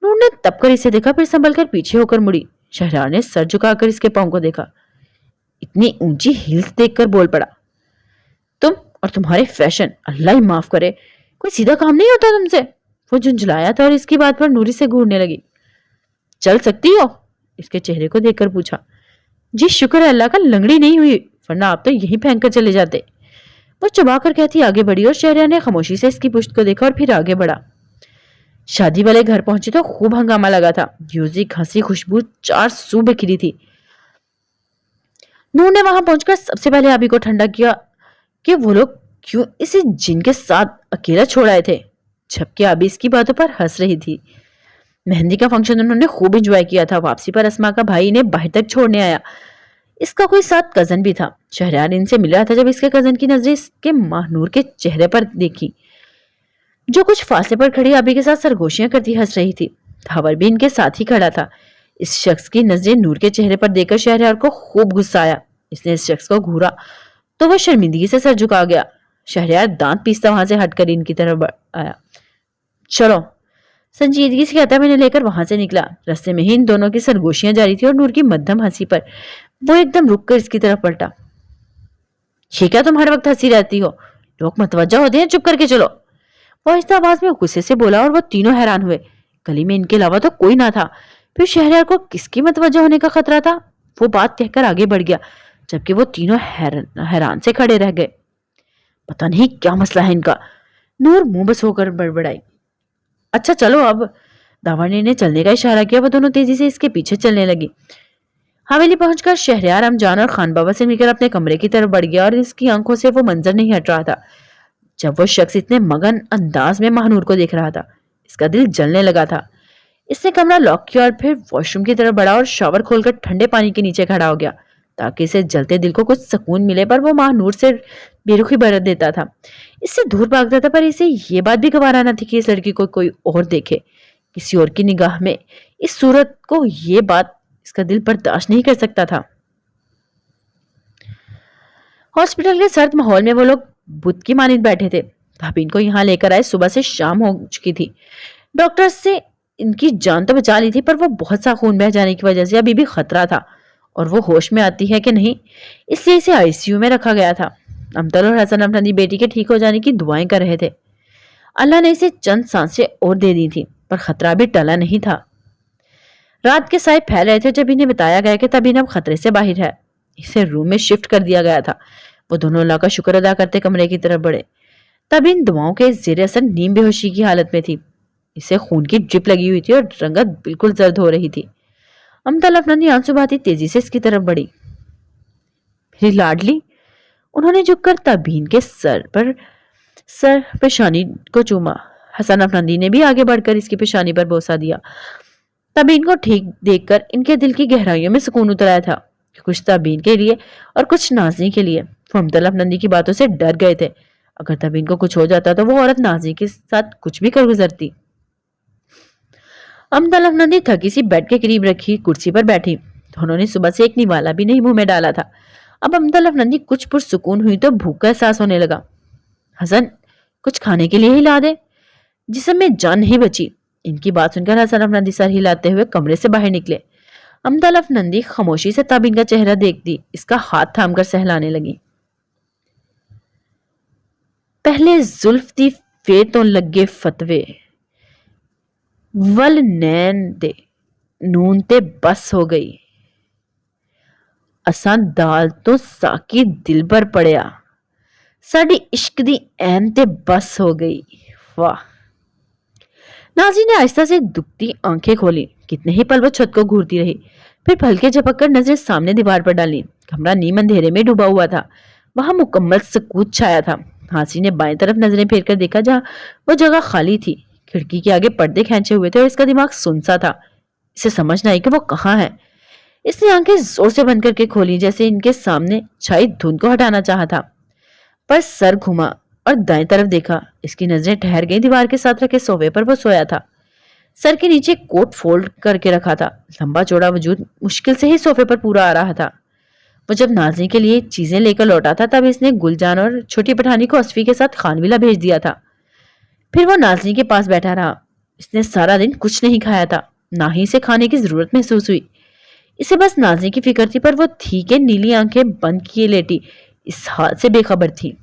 नूर ने तपकर इसे देखा, फिर संभलकर पीछे होकर मुड़ी। शहरयार ने सर झुकाकर इसके पांव को देखा। इतनी ऊंची हील्स देखकर बोल पड़ा। तुम और तुम्हारे फैशन, अल्लाह ही माफ करे, कोई सीधा काम नहीं होता तुमसे। वो झुंझलाया था और इसकी बात पर नूरी से घूरने लगी। चल सकती हो? इसके चेहरे को देखकर पूछा। जी शुक्र है अल्लाह का, लंगड़ी नहीं हुई, वरना आप तो यहीं फेंक कर चले जाते। वो चबा कर कहती आगे बढ़ी और शहरयार ने खामोशी से इसकी पुश्त को देखा और फिर आगे बढ़ा। शादी वाले घर पहुंचे तो खूब हंगामा लगा था। म्यूजिक, हंसी, खुशबू चार सू बिखरी थी। नूर ने वहां पहुंचकर सबसे पहले अभी को ठंडा किया कि वो लोग क्यों इसे जिन के साथ अकेला छोड़ आए थे, जबकि अभी इसकी बातों पर हंस रही थी। मेहंदी का फंक्शन उन्होंने खूब एंजॉय किया था। वापसी पर अस्मा का भाई इन्हें बाहर तक छोड़ने आया। इसका कोई साथ कजन भी था। शहरयार इनसे मिल रहा था जब इसके कजन की नजरें इसके महानूर के चेहरे पर देखी, जो कुछ फासले पर खड़ी अभी के साथ सरगोशियां करती हंस रही थी। धावर भी इनके साथ ही खड़ा था। इस शख्स की नजरें नूर के चेहरे पर देखकर शहरयार को खूब गुस्सा आया। इसने इस शख्स को घूरा तो वह शर्मिंदगी से सर झुका गया। शहरयार दांत पीसता वहां से हटकर इनकी तरफ आया। चलो, संजीदगी से कहता मैंने लेकर वहां से निकला। रास्ते में ही इन दोनों की सरगोशियां जारी थी और नूर की मध्यम हंसी पर वो एकदम रुककर इसकी तरफ पलटा। ये क्या तुम हर वक्त हंसी रहती हो? लोग मतवज्जा होते हैं, चुप करके चलो। वो आहिस्ता आवाज में गुस्से से बोला और वो तीनों हैरान हुए। गली में इनके अलावा तो कोई ना था। फिर शहरयार को किसकी मतवज्जा होने का खतरा था? वो बात कहकर आगे बढ़ गया, जबकि वो तीनों हैरान से खड़े रह गए। पता नहीं क्या मसला है इनका। नूर मुंह बस होकर बड़बड़ाई। अच्छा चलो अब। दावरने ने चलने का इशारा किया। वो दोनों तेजी से इसके पीछे चलने लगी। हवेली पहुंचकर शहरयार अमजान और खान बाबा से मिलकर अपने कमरे की तरफ बढ़ गया और इसकी आंखों से वो मंजर नहीं हट रहा था जब वो शख्स इतने मगन अंदाज में महानूर को देख रहा था। इसका दिल जलने लगा था। इसने कमरा लॉक किया और फिर वॉशरूम की तरफ बढ़ा और शावर खोलकर ठंडे पानी के नीचे खड़ा हो गया ताकि इसे जलते दिल को कुछ सुकून मिले। पर वो महानूर से बेरुखी बरत देता था, इससे दूर भागता था। पर इसे ये बात भी गवारा न थी कि इस लड़की को कोई और देखे। किसी और की निगाह में इस सूरत को ये बात इसका दिल बर्दाश्त नहीं कर सकता था। हॉस्पिटल के सर्द माहौल में वो लोग बुत की मानिंद बैठे थे। भाभी इनको यहाँ लेकर आए। सुबह से शाम हो चुकी थी। डॉक्टर से इनकी जान तो बचा ली थी, पर वो बहुत सा खून बह जाने की वजह से अभी भी खतरा था और वो होश में आती है कि नहीं, इसलिए इसे आईसीयू में रखा गया था। अमतल और हसन अपनी बेटी के ठीक हो जाने की दुआएं कर रहे थे। अल्लाह ने इसे चंद सांसें और दे दी थी, पर खतरा भी टला नहीं था। रात के साए फैल रहे थे जब इन्हें बताया गया कि तबीन अब खतरे से बाहर है। इसे रूम में शिफ्ट कर दिया गया था। वो दोनों अल्लाह का शुक्र अदा करते कमरे की तरफ बढ़े। तबीन दुआओं के जेर असर नीम बेहोशी की हालत में थी। इसे खून की ड्रिप लगी हुई थी और रंगत बिल्कुल जर्द हो रही थी। अमतल अफनानी आंसू बहाती तेजी से इसकी तरफ बढ़ी। मेरी लाडली। उन्होंने झुककर तबीन के सर पेशानी को चूमा। हसन अफनानी ने भी आगे बढ़कर इसकी पेशानी पर बोसा दिया। तबीन को ठीक देखकर इनके दिल की गहराइयों में सुकून उतर आया था। कुछ तबीन के लिए और कुछ नाज़नी के लिए। वो अमतल अफनानी की बातों से डर गए थे। अगर तबीन को कुछ हो जाता तो वो औरत नाज़नी के साथ कुछ भी कर गुजरती। अमतल अफनानी थकी सी बेड के करीब रखी कुर्सी पर बैठी। दोनों ने सुबह से एक निवाला भी नहीं मुंह में डाला था। अब अमतल अफनानी कुछ पुरसुकून हुई तो भूख का एहसास होने लगा। हसन, कुछ खाने के लिए ही ला दे। जिसम में जान नहीं बची। इनकी बात सुनकर हसन अफनंदी सर हिलाते हुए कमरे से बाहर निकले। अमतल अफनंदी खामोशी से तबीन का चेहरा देखती इसका हाथ थामकर सहलाने लगी। पहले जुल्फ दी फेर तो लगे फतवे, वल नैन दे नून ते बस हो गई। असां दाल तो साकी दिल भर पड़िया, साडी इश्क दी ऐन ते बस हो गई। वाह। नाज़ी ने आहिस्ता से दुखती आंखें खोली। कितने ही पल वो छत को घूरती रही, फिर पलके झपककर नजरें सामने दीवार पर डाली। कमरा नीम अंधेरे में डूबा हुआ था। वहां मुकम्मल सुकूत छाया था। हासी ने बाएं तरफ नजरें फेर कर देखा जहां वो जगह खाली थी। खिड़की के आगे पर्दे खींचे हुए थे और इसका दिमाग सुनसा था। इसे समझ न आई कि वो कहाँ है। इसने आंखें जोर से बंद करके खोली, जैसे इनके सामने छाई धुंध को हटाना चाहा था। पर सर घुमा और दाएं तरफ देखा। इसकी नजरें ठहर गई दीवार के साथ रखे सोफे पर वो सोया था। सर के नीचे कोट फोल्ड करके रखा था। लंबा चौड़ा वजूद मुश्किल से ही सोफे पर पूरा आ रहा था। वो जब नाज़नी के लिए चीजें लेकर लौटा था तब इसने गुलजान और छोटी पठानी को असफी के साथ खानविला भेज दिया था। फिर वो नाज़नी के पास बैठा रहा। इसने सारा दिन कुछ नहीं खाया था, ना ही इसे खाने की जरूरत महसूस हुई। इसे बस नाज़नी की फिक्र थी, पर वो थी कि नीली आंखें बंद किए लेटी इस हाल से बेखबर थी।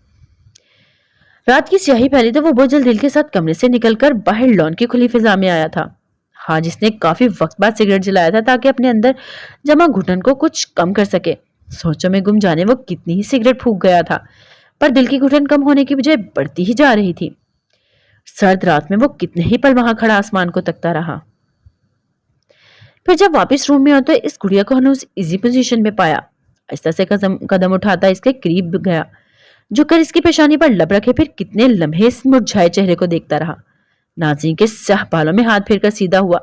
रात की स्याही फैली तो वो बोझल दिल के साथ कमरे से निकलकर बाहर लॉन की खुली फिजा में आया था। हाँ, जिसने काफी वक्त बाद सिगरेट जलाया था ताकि अपने अंदर जमा घुटन को कुछ कम कर सके। सोचों में गुम जाने वो कितनी ही सिगरेट फूंक गया था, पर दिल की घुटन कम होने की बजाय बढ़ती ही जा रही थी। सर्द रात में वो कितने ही पल वहां खड़ा आसमान को तकता रहा। फिर जब वापस रूम में आया तो इस गुड़िया को हनूज इजी पोजीशन में पाया। आहिस्ता से कदम कदम उठाता इसके करीब गया, झुककर इसकी पेशानी पर लब रखे, फिर कितने लम्हे इस मुरझाए चेहरे को देखता रहा। नाज़रीन के स्याह बालों में हाथ फेरकर सीधा हुआ,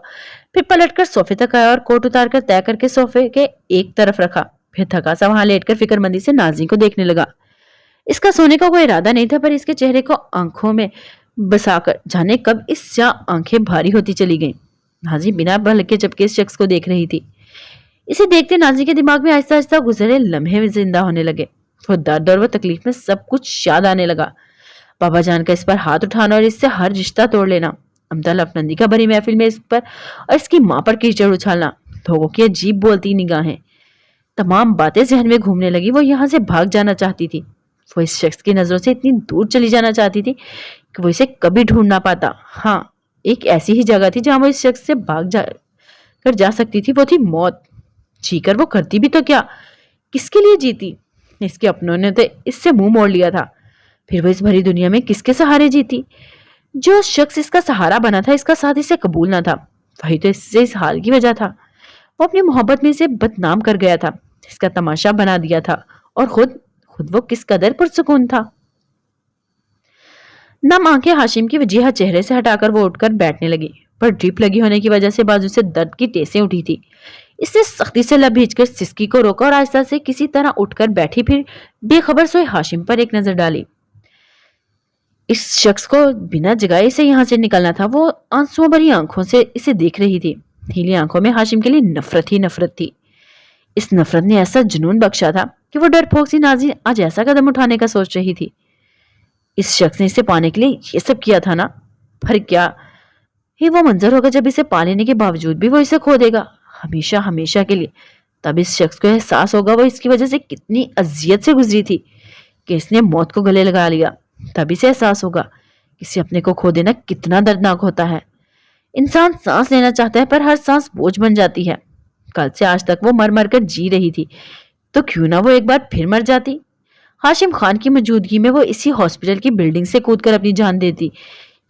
फिर पलटकर सोफे तक आया और कोट उतारकर तय करके सोफे के एक तरफ रखा। फिर थका सा वहां लेटकर फिक्रमंदी से नाज़रीन को देखने लगा। इसका सोने का कोई इरादा नहीं था, पर इसके चेहरे को आंखों में बसाकर जाने कब इस स्याह आंखें भारी होती चली गईं। नाज़रीन बिना भलके झपके इस शख्स को देख रही थी। इसे देखते नाज़रीन के दिमाग में आहिस्ता आहिस्ता गुजरे लम्हे जिंदा होने लगे। वो दर्द और वो तकलीफ में सब कुछ याद आने लगा। बाबा जान का इस पर हाथ उठाना और इससे हर रिश्ता तोड़ लेना, अमदा अफनंदी का भरी महफिल में इस पर और इसकी माँ पर कीचड़ उछालना, लोगों की अजीब बोलती निगाहें, तमाम बातें जहन में घूमने लगी। वो यहाँ से भाग जाना चाहती थी। वो इस शख्स की नजरों से इतनी दूर चली जाना चाहती थी कि वो इसे कभी ढूंढ ना पाता। हाँ, एक ऐसी ही जगह थी जहां वो इस शख्स से भाग जा सकती थी, वो थी मौत। जीकर वो करती भी तो क्या, किसके लिए जीती? इसके अपनों ने तो इससे मुंह मोड़ लिया था। फिर वो इस भरी दुनिया में किसके सहारे जीती? जो शख्स इसका सहारा बना था, इसका साथ इसे कबूल ना था, वही तो इससे इस हाल की वजह था। वो अपनी मोहब्बत में इसे बदनाम कर गया था, इसका तमाशा बना दिया था, और खुद खुद वो किस कदर पुरसुकून था। नम आंखें हाशिम की वजीहा चेहरे से हटाकर वो उठकर बैठने लगी, पर ड्रिप लगी होने की वजह से बाजू से दर्द की टेसें उठी थी। इसने सख्ती से लब भींचकर सिसकी को रोका और आहिस्ता से किसी तरह उठकर बैठी, फिर बेखबर सोए हाशिम पर एक नजर डाली। इस शख्स को बिना जगाए से यहाँ से निकलना था। वो आंसुओं भरी आंखों से इसे देख रही थी। नीली आंखों में हाशिम के लिए नफरत ही नफरत थी। इस नफरत ने ऐसा जुनून बख्शा था कि वो डरपोक सी नाज़रीन आज ऐसा कदम उठाने का सोच रही थी। इस शख्स ने इसे पाने के लिए ये सब किया था ना, पर क्या ही वो मंजर होगा जब इसे पा लेने के बावजूद भी वो इसे खो देगा, हमेशा हमेशा के लिए। तब इस शख्स को एहसास होगा वो इसकी वजह से कितनी अजियत से गुजरी थी कि इसने मौत को गले लगा लिया। तभी से एहसास होगा किसी अपने को खो देना कितना दर्दनाक होता है। इंसान सांस लेना चाहता है, पर हर सांस बोझ बन जाती है। कल से आज तक वो मर मर कर जी रही थी, तो क्यों ना वो एक बार फिर मर जाती। हाशिम खान की मौजूदगी में वो इसी हॉस्पिटल की बिल्डिंग से कूदकर अपनी जान देती,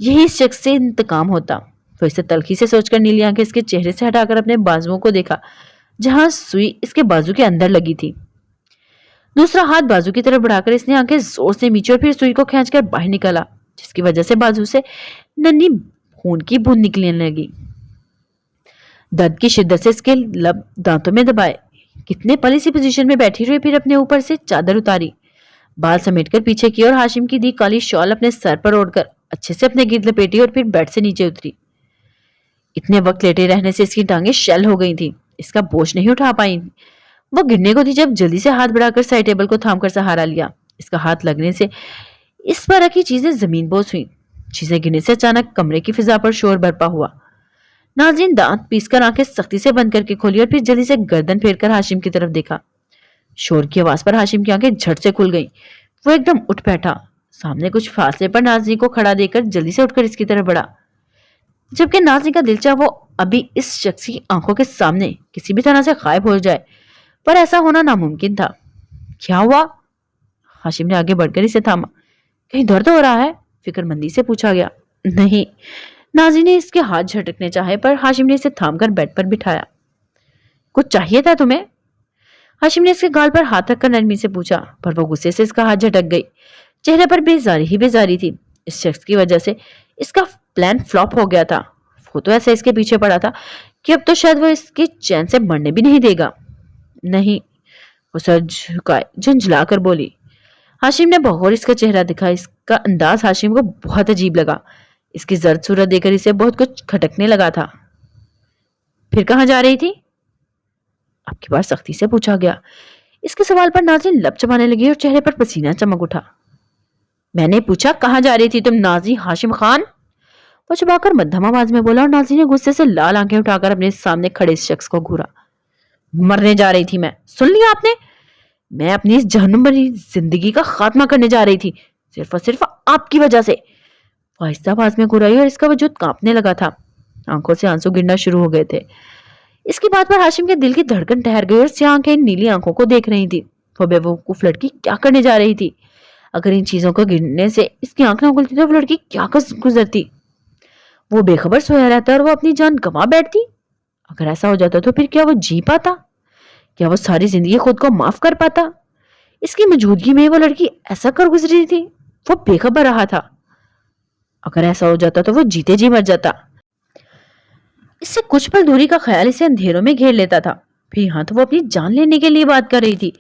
यही इस शख्स से इंतकाम होता। तो इसे तलखी से सोचकर नीली आंखें इसके चेहरे से हटाकर अपने बाजुओं को देखा, जहां सुई इसके बाजू के अंदर लगी थी। दूसरा हाथ बाजू की तरफ बढ़ाकर इसने आंखें जोर से मीची और फिर सुई को खींचकर बाहर निकाला, जिसकी वजह से बाजू से नन्ही खून की बूंद निकलने लगी। दर्द की शिद्दत से इसके लब दांतों में दबाए। कितने पल इसी पोजीशन में बैठी रही, फिर अपने ऊपर से चादर उतारी, बाल समेटकर पीछे की और हाशिम की दी काली शॉल अपने सर पर ओढ़कर अच्छे से अपने गिर्द लपेटी और फिर बेड से नीचे उतरी। इतने वक्त लेटे रहने से इसकी टांगें शैल हो गई थी, इसका बोझ नहीं उठा पाई। वो गिरने को थी जब जल्दी से हाथ बढ़ाकर साइड टेबल को थामकर सहारा लिया। इसका हाथ लगने से इस पर रखी चीजें जमीन बोझ हुई। चीजें गिरने से अचानक कमरे की फिजा पर शोर बरपा हुआ। नाज़रीन दांत पीसकर आंखें सख्ती से बंद करके खोली और फिर जल्दी से गर्दन फेरकर हाशिम की तरफ देखा। शोर की आवाज पर हाशिम की आंखें झट से खुल गईं। वो एकदम उठ बैठा, सामने कुछ फासले पर नाज़रीन को खड़ा देखकर जल्दी से उठकर इसकी तरफ बढ़ा, जबकि नाज़रीन का दिल चाहा वो अभी इस शख्स की आंखों के सामने किसी भी तरह से गायब हो जाए, पर ऐसा होना नामुमकिन था। क्या हुआ? हाशिम ने आगे बढ़कर इसे थामा। कहीं दर्द हो रहा है? फिक्रमंदी से पूछा गया। नहीं। नाज़रीन ने इसके हाथ झटकने चाहे, पर हाशिम ने इसे थामकर बेड पर बिठाया। कुछ चाहिए था तुम्हें? हाशिम ने इसके गाल पर हाथ रखकर नरमी से पूछा, पर वो गुस्से से इसका हाथ झटक गई। चेहरे पर बेजारी ही बेजारी थी। इस शख्स की वजह से इसका प्लान फ्लॉप हो गया था। वो तो ऐसा इसके पीछे पड़ा था कि अब तो शायद वो इसके चैन से मरने भी नहीं देगा। नहीं, वो सर झुकाए झुंझला कर बोली। हाशिम ने बगौर इसका चेहरा दिखा। इसका अंदाज हाशिम को बहुत अजीब लगा। इसकी जर्द सूरत देखकर इसे बहुत कुछ खटकने लगा था। फिर कहाँ जा रही थी? अब की बार सख्ती से पूछा गया। इसके सवाल पर नाज़रीन लब चबाने लगी और चेहरे पर पसीना चमक उठा। मैंने पूछा कहाँ जा रही थी तुम नाज़ी हाशिम खान? वो चबाकर मध्यम आवाज में बोला और नाज़रीन ने गुस्से से लाल आंखें उठाकर अपने सामने खड़े इस शख्स को घूरा। मरने जा रही थी मैं, सुन लिया आपने? मैं अपनी इस जहन्नुम भरी जिंदगी का खात्मा करने जा रही थी, सिर्फ और सिर्फ आपकी वजह से। आहिस्ता आवाज में घुराई और इसका वजूद कांपने लगा था। आंखों से आंसू गिरना शुरू हो गए थे। इसकी बात पर हाशिम के दिल की धड़कन ठहर गई और स्याह आंखें नीली आंखों को देख रही थी। वो बेवकूफ लड़की क्या करने जा रही थी? اگر ان چیزوں کو گرنے سے اس کی آنکھ نہ کھلتی تو وہ لڑکی کیا گزرتی؟ وہ بے خبر سویا رہتا اور وہ اپنی جان گنوا بیٹھتی؟ اگر ایسا ہو جاتا تو پھر کیا وہ جی پاتا؟ کیا وہ ساری زندگی خود کو معاف کر پاتا؟ اس کی موجودگی میں وہ لڑکی ایسا کر گزری تھی؟ وہ بے خبر رہا تھا۔ اگر ایسا ہو جاتا تو وہ جیتے جی مر جاتا۔ اس سے کچھ پل دوری کا خیال اسے اندھیروں میں گھیر لیتا تھا۔ پھر یہاں تو وہ اپنی جان لینے کے لیے بات کر رہی تھی،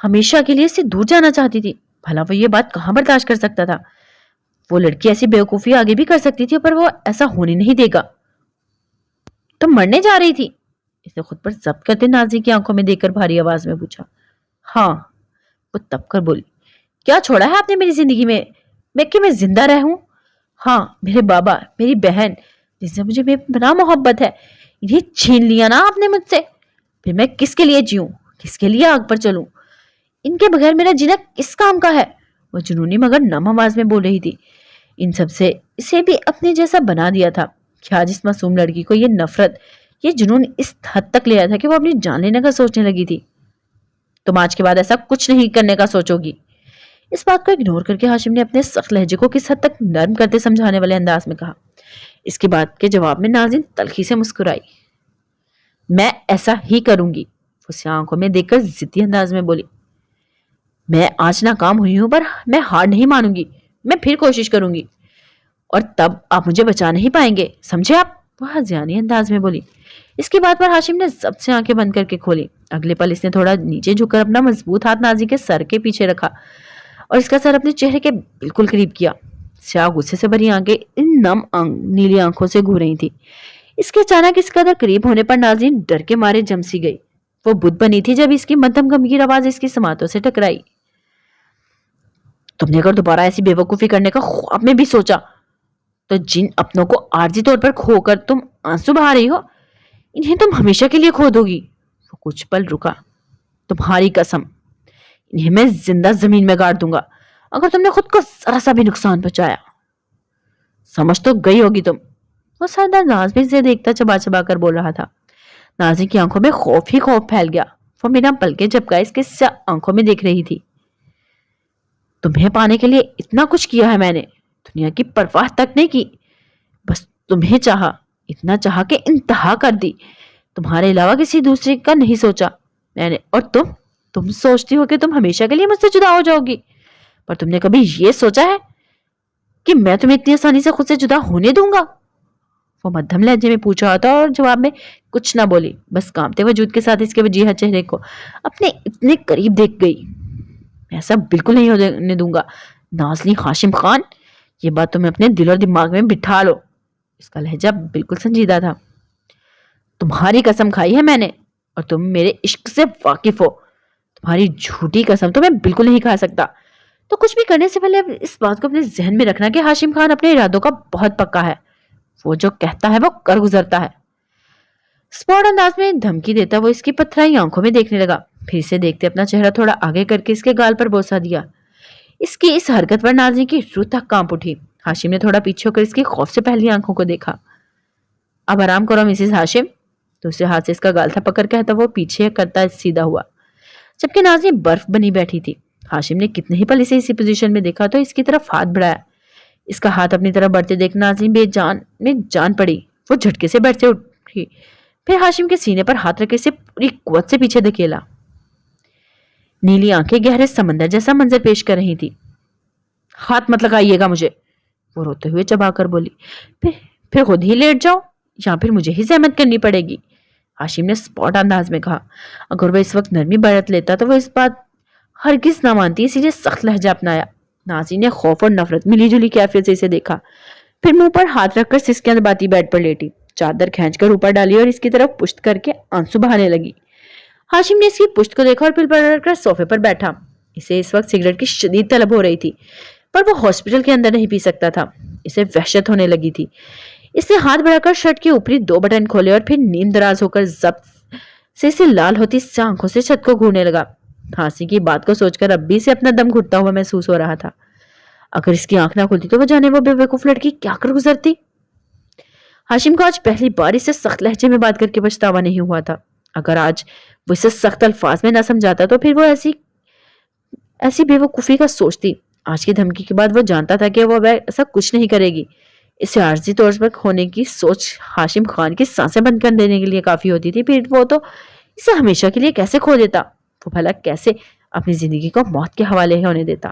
ہمیشہ کے لیے اس سے دور جانا چاہتی تھی۔ بھلا وہ یہ بات کہاں برداشت کر سکتا تھا؟ وہ لڑکی ایسی بیوقوفی آگے بھی کر سکتی تھی، پر وہ ایسا ہونے نہیں دے گا۔ تم مرنے جا رہی تھی؟ اسے خود پر ضبط کرتے نازی کی آنکھوں میں دیکھ کر بھاری آواز میں پوچھا۔ ہاں، وہ تب کر بولی۔ کیا چھوڑا ہے آپ نے میری زندگی میں؟ میں زندہ رہوں؟ ہاں، میرے بابا، میری بہن جن سے مجھے بے پناہ محبت ہے، انہیں چھین لیا نا آپ نے مجھ سے۔ پھر میں کس کے لیے جیوں؟ کس کے لیے آگ پر چلوں؟ ان کے بغیر میرا جینا کس کام کا ہے؟ وہ جنونی مگر نم آواز میں بول رہی تھی۔ ان سب سے اسے بھی اپنے جیسا بنا دیا تھا کہ آج اس معصوم لڑکی کو یہ نفرت، یہ جنون اس حد تک لے آیا تھا کہ وہ اپنی جان لینے کا سوچنے لگی تھی۔ تم آج کے بعد ایسا کچھ نہیں کرنے کا سوچو گی۔ اس بات کو اگنور کر کے ہاشم نے اپنے سخت لہجے کو کس حد تک نرم کرتے سمجھانے والے انداز میں کہا۔ اس کی بات کے جواب میں ناظرین تلخی سے مسکرائی۔ میں ایسا ہی کروں گی، اسے آنکھوں میں دیکھ کر ضدی انداز میں بولی۔ میں آج ناکام ہوئی ہوں پر میں ہار نہیں مانوں گی، میں پھر کوشش کروں گی، اور تب آپ مجھے بچا نہیں پائیں گے، سمجھے آپ؟ وہ ہذیانی انداز میں بولی۔ اس کی بات پر ہاشم نے ضبط سے آنکھیں بند کر کے کھولی۔ اگلے پل اس نے تھوڑا نیچے جھک کر اپنا مضبوط ہاتھ نازی کے سر کے پیچھے رکھا اور اس کا سر اپنے چہرے کے بالکل قریب کیا۔ سیاہ غصے سے بھری آنکھیں ان نم نیلی آنکھوں سے گھور رہی تھی۔ اس کے اچانک اس قدر قریب ہونے پر ناظرین ڈر کے مارے جم سی گئی۔ وہ بت بنی تھی جب اس کی مدھم گمگیر آواز اس کی سماعتوں سے ٹکرائی۔ تم نے اگر دوبارہ ایسی بے وقوفی کرنے کا خواب میں بھی سوچا تو جن اپنوں کو عارضی طور پر کھو کر تم آنسو بہا رہی ہو، انہیں تم ہمیشہ کے لیے کھو دو گی۔ وہ کچھ پل رکا۔ تمہاری قسم، انہیں میں زندہ زمین میں گاڑ دوں گا اگر تم نے خود کو ذرا سا بھی نقصان پہنچایا۔ سمجھ تو گئی ہوگی تم، وہ سردار نازمی سے دیکھتا چبا چبا کر بول رہا تھا۔ نازی کی آنکھوں میں خوف ہی خوف پھیل گیا۔ وہ بنا پلکے جھپکائے اس کے سیاہ آنکھوں میں دیکھ رہی تھی۔ تمہیں پانے کے لیے اتنا کچھ کیا ہے میں نے، دنیا کی پرواہ تک نہیں کی، بس تمہیں چاہا، اتنا چاہا کہ انتہا کر دی، تمہارے علاوہ کسی دوسرے کا نہیں سوچا میں نے۔ اور تم سوچتی ہو کہ تم ہمیشہ کے لیے مجھ سے جدا ہو جاؤ گی، پر تم نے کبھی یہ سوچا ہے کہ میں تمہیں اتنی آسانی سے خود سے جدا ہونے دوں گا؟ وہ مدھم لہجے میں پوچھا تھا اور جواب میں کچھ نہ بولی، بس کانپتے وجود کے ساتھ اس کے وجیہہ چہرے کو اپنے اتنے قریب دیکھ گئی۔ میں ایسا بالکل نہیں ہونے دوں گا نازلی ہاشم خان، یہ بات تمہیں اپنے دل اور دماغ میں بٹھا لو۔ اس کا لہجہ بالکل سنجیدہ تھا۔ تمہاری قسم کھائی ہے میں نے، اور تم میرے عشق سے واقف ہو، تمہاری جھوٹی قسم تو میں بالکل نہیں کھا سکتا۔ تو کچھ بھی کرنے سے پہلے اس بات کو اپنے ذہن میں رکھنا کہ ہاشم خان اپنے ارادوں کا بہت پکا ہے، وہ جو کہتا ہے وہ کر گزرتا ہے۔ سپورٹ انداز میں دھمکی دیتا وہ اس کی پتھرائی آنکھوں میں دیکھنے لگا، پھر اسے دیکھتے اپنا چہرہ تھوڑا آگے کر کے اس کے گال پر بوسہ دیا۔ اس کی اس حرکت پر ناظرین کی روح تک کانپ اٹھی۔ ہاشم نے تھوڑا پیچھے ہو کر اس کی خوف سے پہلی آنکھوں کو دیکھا۔ اب آرام کرو مسز ہاشم، دوسرے ہاتھ سے اس کا گال تھا پکڑ کہتا وہ پیچھے کرتا سیدھا ہوا، جبکہ ناظرین برف بنی بیٹھی تھی۔ ہاشم نے کتنے ہی پل اسے اسی پوزیشن میں دیکھا تو اس کی طرف ہاتھ بڑھایا۔ اس کا ہاتھ اپنی طرف بڑھتے دیکھ ناظرین بے جان میں جان پڑی، وہ جھٹکے سے بیٹھ سے اٹھی، پھر ہاشم کے سینے پر ہاتھ رکھ اسے پوری قوت سے پیچھے دھکیلا۔ نیلی آنکھیں گہرے سمندر جیسا منظر پیش کر رہی تھی۔ ہاتھ مت لگائیے گا مجھے، وہ روتے ہوئے چبا کر بولی۔ پھر خود ہی لیٹ جاؤ یا پھر مجھے ہی زحمت کرنی پڑے گی، ہاشم نے سپورٹ انداز میں کہا۔ اگر وہ اس وقت نرمی برت لیتا تو وہ اس بات ہرگز نہ مانتی، اسی لیے سخت لہجہ اپنایا۔ ناظرین نے خوف اور نفرت ملی جلی کیفیت سے اسے دیکھا، پھر منہ پر ہاتھ رکھ کر سسکیاں دباتی بیڈ پر لیٹی، چادر کھینچ کر اوپر ڈالی اور اس کی طرف پشت کر کے آنسو بہانے لگی۔ ہاشم نے اس کی پشت کو دیکھا اور پل پلٹ کر صوفے پر بیٹھا۔ اسے اس وقت سگریٹ کی شدید طلب ہو رہی تھی، پر وہ ہاسپٹل کے اندر نہیں پی سکتا تھا۔ اسے وحشت ہونے لگی تھی۔ اس نے ہاتھ بڑھا کر شرٹ کے اوپری 2 بٹن کھولے اور پھر نیم دراز ہو کر ضبط سے اسے لال ہوتی آنکھوں سے چھت کو گھورنے لگا۔ ہانسی کی بات کو سوچ کر اب بھی اسے اپنا دم گھٹتا ہوا محسوس ہو رہا تھا۔ اگر اس کی آنکھ نہ کھلتی تو وہ جانے وہ بے وقوف لڑکی کیا کر گزرتی۔ ہاشم کو آج پہلی بار اسے سخت لہجے میں بات کر کے پچھتاوا نہیں ہوا تھا۔ اگر آج وہ اسے سخت الفاظ میں نہ سمجھاتا تو پھر وہ ایسی بے وقوفی کا سوچتی، آج کی دھمکی کے بعد وہ جانتا تھا کہ وہ اب ایسا کچھ نہیں کرے گی. اسے عارضی طور پر کھونے کی سوچ ہاشم خان کی سانسیں بند کر دینے کے لیے کافی ہوتی تھی. پھر وہ تو اسے ہمیشہ کے لیے کیسے کھو دیتا؟ وہ بھلا کیسے اپنی زندگی کو موت کے حوالے ہونے دیتا؟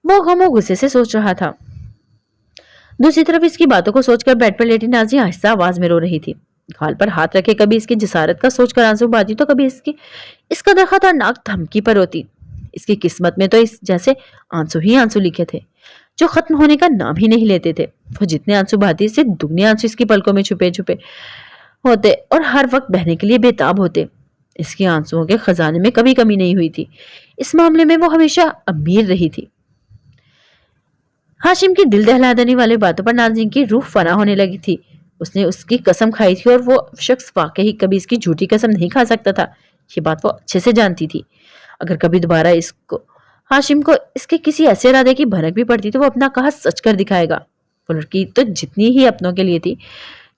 وہ غم و غصے سے سوچ رہا تھا. دوسری طرف اس کی باتوں کو سوچ کر بیڈ پر لیٹی نازی آہستہ آواز میں رو رہی تھی. گال پر ہاتھ رکھے کبھی اس کی جسارت کا سوچ کر آنسو بہاتی تو کبھی اس کا خطرناک دھمکی پر روتی. اس کی قسمت میں تو اس جیسے آنسو ہی آنسو لکھے تھے جو ختم ہونے کا نام ہی نہیں لیتے تھے. وہ جتنے آنسو بہاتی اس سے دگنے آنسو اس کی پلکوں میں چھپے چھپے ہوتے اور ہر وقت بہنے کے لیے بےتاب ہوتے. اس کے آنسوؤں کے خزانے میں کبھی کمی نہیں ہوئی تھی. اس معاملے میں وہ ہمیشہ امیر رہی تھی. ہاشم کی دل دہلا دینے والی باتوں پر ناظرین کی روح فنا ہونے لگی تھی. اس نے اس کی قسم کھائی تھی اور وہ شخص واقعی کبھی اس کی جھوٹی قسم نہیں کھا سکتا تھا. یہ بات وہ اچھے سے جانتی تھی. اگر کبھی دوبارہ ہاشم کو اس کے کسی ایسے ارادے کی بھنک بھی پڑتی تو وہ اپنا کہا سچ کر دکھائے گا. وہ لڑکی تو جتنی ہی اپنوں کے لیے تھی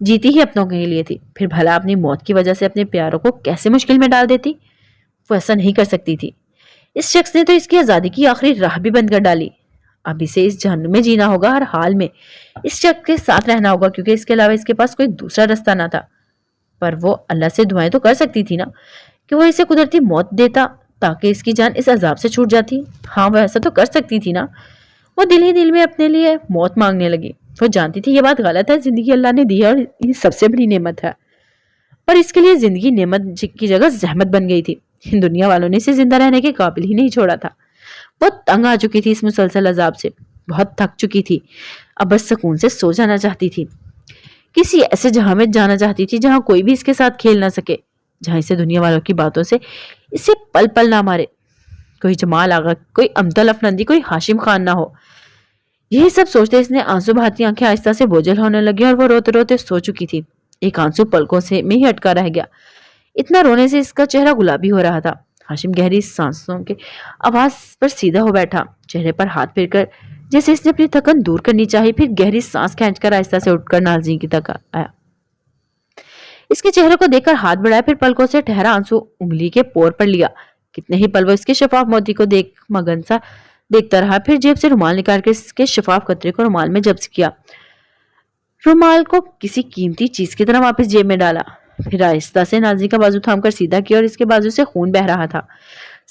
جیتی ہی اپنوں کے لیے تھی. پھر بھلا اپنی موت کی وجہ سے اپنے پیاروں کو کیسے مشکل میں ڈال دیتی؟ وہ ایسا نہیں کر سکتی تھی. اس شخص نے تو اس کی آزادی کی آخری راہ بھی بند کر ڈالی. اب اسے اس جہنم میں جینا ہوگا. ہر حال میں اس شخص کے ساتھ رہنا ہوگا کیونکہ اس کے علاوہ اس کے پاس کوئی دوسرا رستہ نہ تھا. پر وہ اللہ سے دعائیں تو کر سکتی تھی نا کہ وہ اسے قدرتی موت دیتا تاکہ اس کی جان اس عذاب سے چھوٹ جاتی. ہاں وہ ایسا تو کر سکتی تھی نا. وہ دل ہی دل میں اپنے لیے موت مانگنے لگی. وہ جانتی تھی یہ بات غلط ہے. زندگی اللہ نے دی ہے اور یہ سب سے بڑی نعمت ہے. پر اس کے لیے زندگی نعمت کی جگہ زحمت بن گئی تھی. دنیا والوں نے اسے زندہ رہنے کے قابل ہی نہیں چھوڑا تھا. بہت تنگ آ چکی تھی اس مسلسل عذاب سے. بہت تھک چکی تھی. اب بس سکون سے سو جانا چاہتی تھی. کسی ایسے جہاں میں جانا چاہتی تھی جہاں کوئی بھی اس کے ساتھ کھیل نہ سکے. جہاں اسے دنیا والوں کی باتوں سے اسے پل پل نہ مارے. کوئی جمال آغا, کوئی امتل افندی, کوئی ہاشم خان نہ ہو. یہی سب سوچتے اس نے آنسو بہاتی آنکھیں آہستہ سے بوجھل ہونے لگی اور وہ روتے روتے سو چکی تھی. ایک آنسو پلکوں سے میں ہی اٹکا رہ گیا. اتنا رونے سے اس کا چہرہ گلابی ہو رہا تھا. ہاشم گہری سانسوں کے آواز پر سیدھا ہو بیٹھا, چہرے پر ہاتھ پھیر کر جیسے اس نے اپنی تھکن دور کرنی چاہی. پھر گہری سانس کھینچ کر آہستہ سے اٹھ کر ناظرین کی تک آیا. اس کے چہرے کو دیکھ کر ہاتھ بڑھایا, پھر پلکوں سے ٹھہرا آنسو انگلی کے پور پر لیا. کتنے ہی پل وہ اس کے شفاف موتی کو مگن سا دیکھتا رہا. پھر جیب سے رومال نکال کے اس کے شفاف قطرے کو رومال میں جبس کیا. رومال کو کسی قیمتی چیز کی طرح واپس جیب میں ڈالا. پھر آہستہ سے ناظرین کا بازو تھام کر سیدھا کیا اور اس کے بازو سے خون بہ رہا تھا.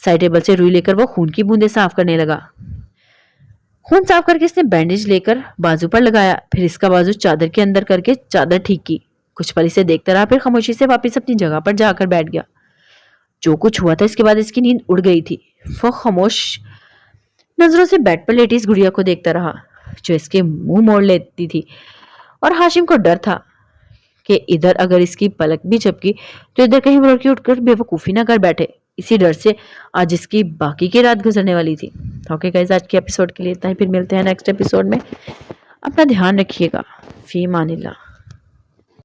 سائڈ ٹیبل سے روئی لے کر وہ خون کی بوندیں صاف کرنے لگا. خون صاف کر کے اس نے بینڈیج لے کر بازو پر لگایا. پھر اس کا بازو چادر کے اندر کر کے چادر ٹھیک کی. کچھ پل اسے دیکھتا رہا, پھر خاموشی سے واپس اپنی جگہ پر جا کر بیٹھ گیا. جو کچھ ہوا تھا اس کے بعد اس کی نیند اڑ گئی تھی. وہ خاموش نظروں سے بیڈ پر لیٹی اس گڑیا کو دیکھتا رہا جو اس کے منہ موڑ لیتی تھی. اور ہاشم کو ڈر تھا کہ ادھر اگر اس کی پلک بھی جھپکی تو ادھر کہیں وہ لڑکی اٹھ کر بے وقوفی نہ کر بیٹھے. اسی ڈر سے آج اس کی باقی کی رات گزرنے والی تھی. اوکے گائز, آج کے ایپیسوڈ کے لیے اتنا ہی. پھر ملتے ہیں نیکسٹ ایپیسوڈ میں. اپنا دھیان رکھیے گا. فی امان اللہ.